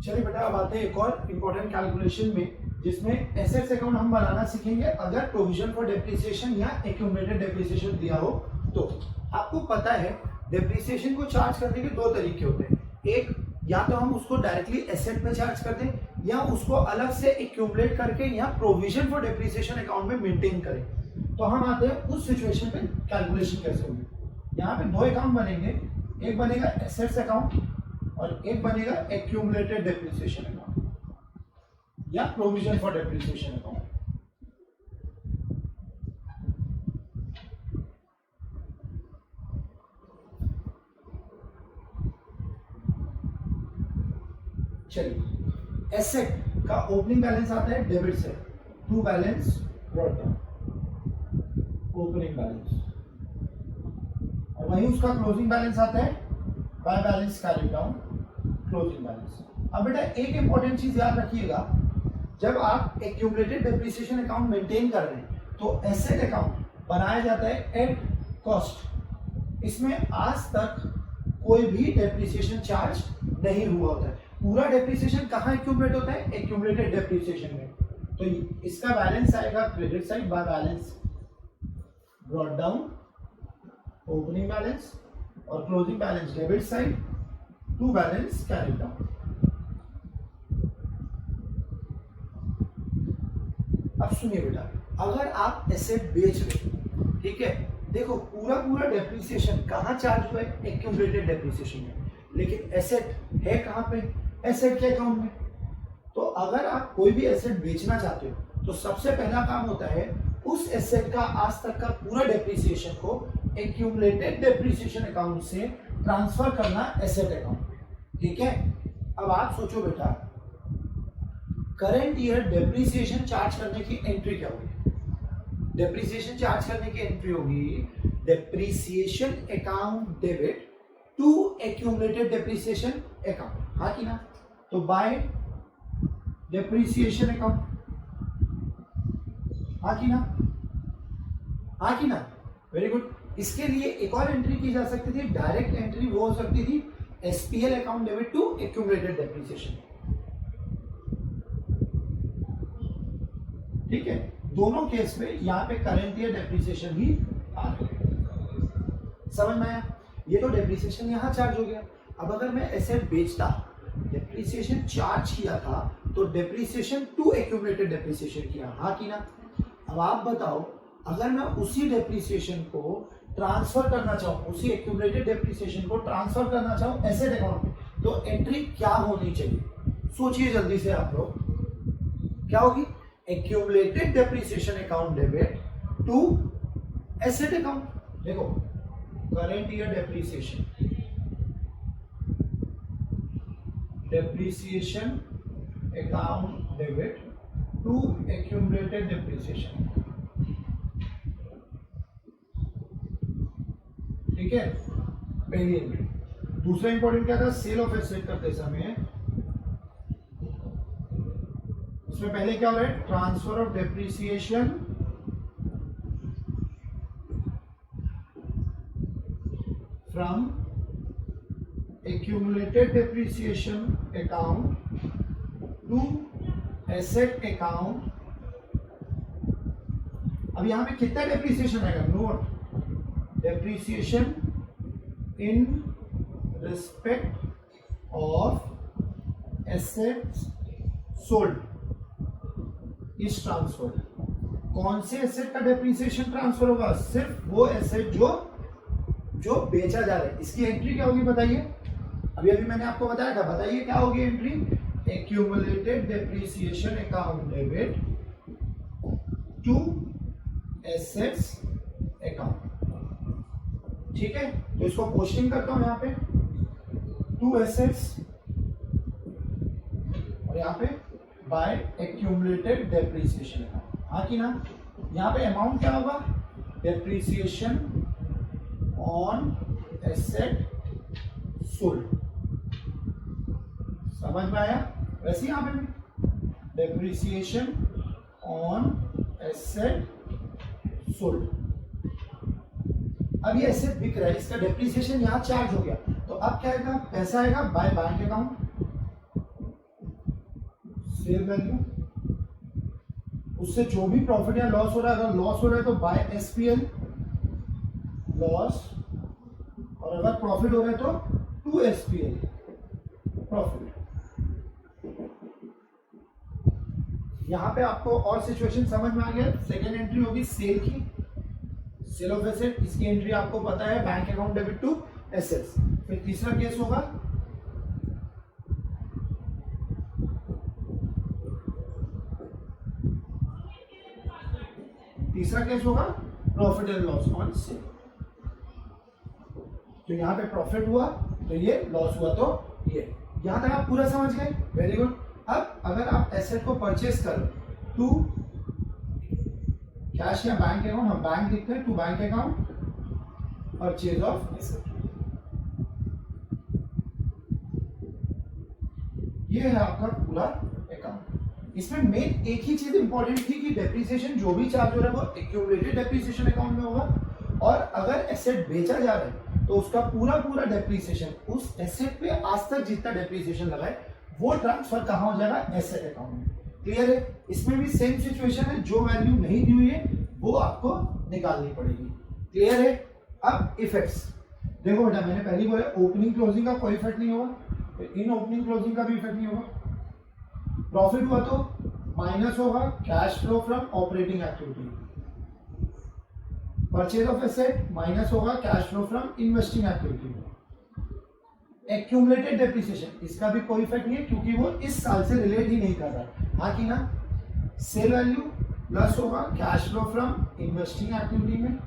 चलिए बेटा अब आते हैं एक और इंपॉर्टेंट कैलकुलेशन में, जिसमें एसेट्स अकाउंट हम बनाना सीखेंगे अगर प्रोविजन फॉर डेप्रिसिएशन या एक्यूमुलेटेड डेप्रिसिएशन दिया हो तो। आपको पता है डेप्रिसिएशन को चार्ज करने के दो तरीके होते हैं। एक, या तो हम उसको डायरेक्टली एसेट पे चार्ज कर दें, या उसको अलग से एक्यूमुलेट करके या प्रोविजन फॉर डेप्रिसिएशन अकाउंट में मेंटेन करें। तो हम आते हैं उस सिचुएशन पे कैलकुलेशन कैसे होगी। यहाँ पे दो अकाउंट बनेंगे, एक बनेगा एसेट्स अकाउंट और एक बनेगा एक्यूमुलेटेड डेप्रिसिएशन अकाउंट या प्रोविजन फॉर डेप्रिसिएशन अकाउंट। चलिए एसेट का ओपनिंग बैलेंस आता है डेबिट से, to balance brought down, opening balance, और वहीं उसका क्लोजिंग बैलेंस आता है by balance carried down, closing balance. अब बेटा एक इंपॉर्टेंट चीज याद रखिएगा, जब आप एक्यूमुलेटेड डेप्रिसिएशन अकाउंट मेंटेन कर रहे हैं तो एसेट अकाउंट बनाया जाता है एट कॉस्ट। इसमें आज तक कोई भी डेप्रिसिएशन चार्ज नहीं हुआ होता है। पूरा डेप्रिसिएशन कहाँ एक्यूमुलेट होता है? एक्यूमुलेटेड डेप्रिसिएशन में। तो इसका बैलेंस आएगा credit side by balance brought down, opening balance, और closing balance debit side, to balance carried down. अब सुनिए बेटा, अगर आप एसेट बेच रहे हो, ठीक है, देखो पूरा डेप्रिसिएशन कहाँ चार्ज हुआ है? एक्यूमुलेटेड डेप्रिसिएशन में। लेकिन एसेट है कहाँ पे? एसेट के अकाउंट में। तो अगर आप कोई भी एसेट बेचना चाहते हो तो सबसे पहला काम होता है उस एसेट का आज तक का पूरा डेप्रिसिएशन को एक्यूमुलेटेड डेप्रिसिएशन अकाउंट से ट्रांसफर करना एसेट अकाउंट में, ठीक है। अब आप सोचो बेटा, करंट ईयर डेप्रिसिएशन चार्ज करने की एंट्री क्या होगी? डेप्रिसिएशन चार्ज करने की एंट्री होगी depreciation account debit to accumulated depreciation account, हाँ कि ना? तो बाय डेप्रिसिएशन अकाउंट, हाँ कि ना? हाँ कि ना? Very good. इसके लिए एक और एंट्री की जा सकती थी, डायरेक्ट एंट्री वो हो सकती थी SPL account debit to accumulated depreciation. ठीक है, दोनों केस में यहाँ पे करंट ईयर डेप्रिसिएशन ही आ रहा है। समझ में आया? ये तो डेप्रिसिएशन यहाँ चार्ज हो गया। अब अगर मैं एसेट बेचता, डेप्रिसिएशन चार्ज किया था तो डेप्रिसिएशन टू एक्यूमुलेटेड डेप्रिसिएशन किया, हाँ कि ना? अब आप बताओ, अगर मैं उसी डेप्रिसिएशन को ट्रांसफर करना चाहूँ, उसी एक्यूमुलेटेड डेप्रिसिएशन को ट्रांसफर करना चाहूँ एसेट अकाउंट में, तो एंट्री क्या होनी चाहिए? सोचिए जल्दी से आप लोग, क्या होगी? Accumulated depreciation account debit to asset account. देखो, current year depreciation, depreciation account debit to accumulated depreciation. ठीक है, पहली एंट्री। दूसरा इंपॉर्टेंट क्या था? सेल ऑफ एसेट करते समय उसमें पहले क्या हो रहा है? Transfer of depreciation from accumulated depreciation account to asset account. अब यहां पे कितना डेप्रिसिएशन आएगा? Note, depreciation in respect of assets sold is transferred। कौन से एसेट का डेप्रिसिएशन ट्रांसफर होगा? सिर्फ वो एसेट जो बेचा जा रहा है। इसकी एंट्री क्या होगी बताइए? अभी मैंने आपको बताया था, बताइए क्या होगी entry? Accumulated depreciation account debit to assets account. ठीक है, तो इसको पोस्टिंग करता हूं यहां पे, टू एसेट्स, और यहां पे बाय एक्यूमुलेटेड डेप्रिसिएशन अकाउंट, हाँ कि ना? यहां पे अमाउंट क्या होगा? Depreciation on asset sold. समझ में आया? वैसे यहां पे भी डेप्रिसिएशन ऑन एसेट सोल्ड। अब ये एसेट बिक रहा है, इसका डेप्रिसिएशन यहाँ चार्ज हो गया, तो अब क्या आएगा? पैसा आएगा by bank account, sale value, उससे जो भी प्रॉफिट या लॉस हो रहा है, अगर लॉस हो रहा है तो बाय एसपीएल लॉस, और अगर प्रॉफिट हो रहा है तो टू एसपीएल प्रॉफिट। यहां पे आपको और सिचुएशन समझ में आ गया। सेकेंड एंट्री होगी सेल की, सेल ऑफ एसेट। इसकी एंट्री आपको पता है, bank account debit to assets. फिर तीसरा केस होगा profit and loss on sale. तो यहां पे प्रॉफिट हुआ तो ये, लॉस हुआ तो ये। यहां तक आप पूरा समझ गए? Very good. अब अगर आप एसेट को परचेस करो टू कैश या बैंक अकाउंट, हम बैंक लिखते हैं, to bank account purchase of asset, ये है आपका पूरा अकाउंट। इसमें मेन एक ही चीज इंपॉर्टेंट थी कि डेप्रिसिएशन जो भी चार्ज हो रहा है वो एक्यूमुलेटेड डेप्रिसिएशन अकाउंट में होगा, और अगर एसेट बेचा जा रहा है तो उसका पूरा डेप्रिसिएशन, उस एसेट पे आज तक जितना डेप्रिसिएशन लगा है वो ट्रांसफर कहां हो जाएगा? एसेट अकाउंट में। क्लियर है? इसमें भी सेम सिचुएशन है, जो वैल्यू नहीं दी हुई है वो आपको निकालनी पड़ेगी। क्लियर है? अब इफेक्ट्स देखो बेटा, मैंने पहले बोला ओपनिंग क्लोजिंग का कोई इफेक्ट नहीं होगा, तो इन ओपनिंग क्लोजिंग का भी इफेक्ट नहीं होगा। प्रॉफिट हुआ तो माइनस होगा cash flow from operating activity. Purchase of asset minus होगा cash flow from investing activity. Accumulated depreciation, इसका भी कोई इफेक्ट नहीं है क्योंकि वो इस साल से रिलेट ही नहीं कर रहा, हाँ कि ना? सेल वैल्यू प्लस होगा cash flow from investing activity में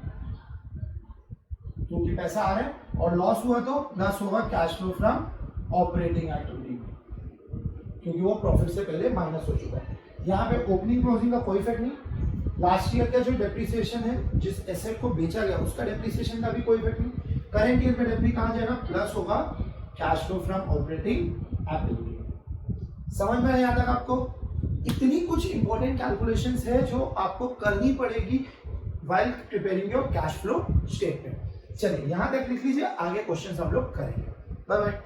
क्योंकि पैसा आ रहा है, और लॉस हुआ तो प्लस होगा cash flow from operating activity में क्योंकि वो प्रॉफिट से पहले माइनस हो चुका है। यहाँ पे ओपनिंग क्लोजिंग का कोई इफेक्ट नहीं, लास्ट ईयर का जो डेप्रिसिएशन है, जिस एसेट को बेचा गया उसका डेप्रिसिएशन का भी कोई इफेक्ट नहीं। करंट ईयर में डेप्री कहां जाएगा, प्लस होगा cash flow from operating activity. समझ में नहीं आता आपको? इतनी कुछ इंपॉर्टेंट कैलकुलेशंस है जो आपको करनी पड़ेगी while preparing your cash flow statement. चलिए यहां तक लिख लीजिए, आगे क्वेश्चंस हम लोग करेंगे। Bye bye.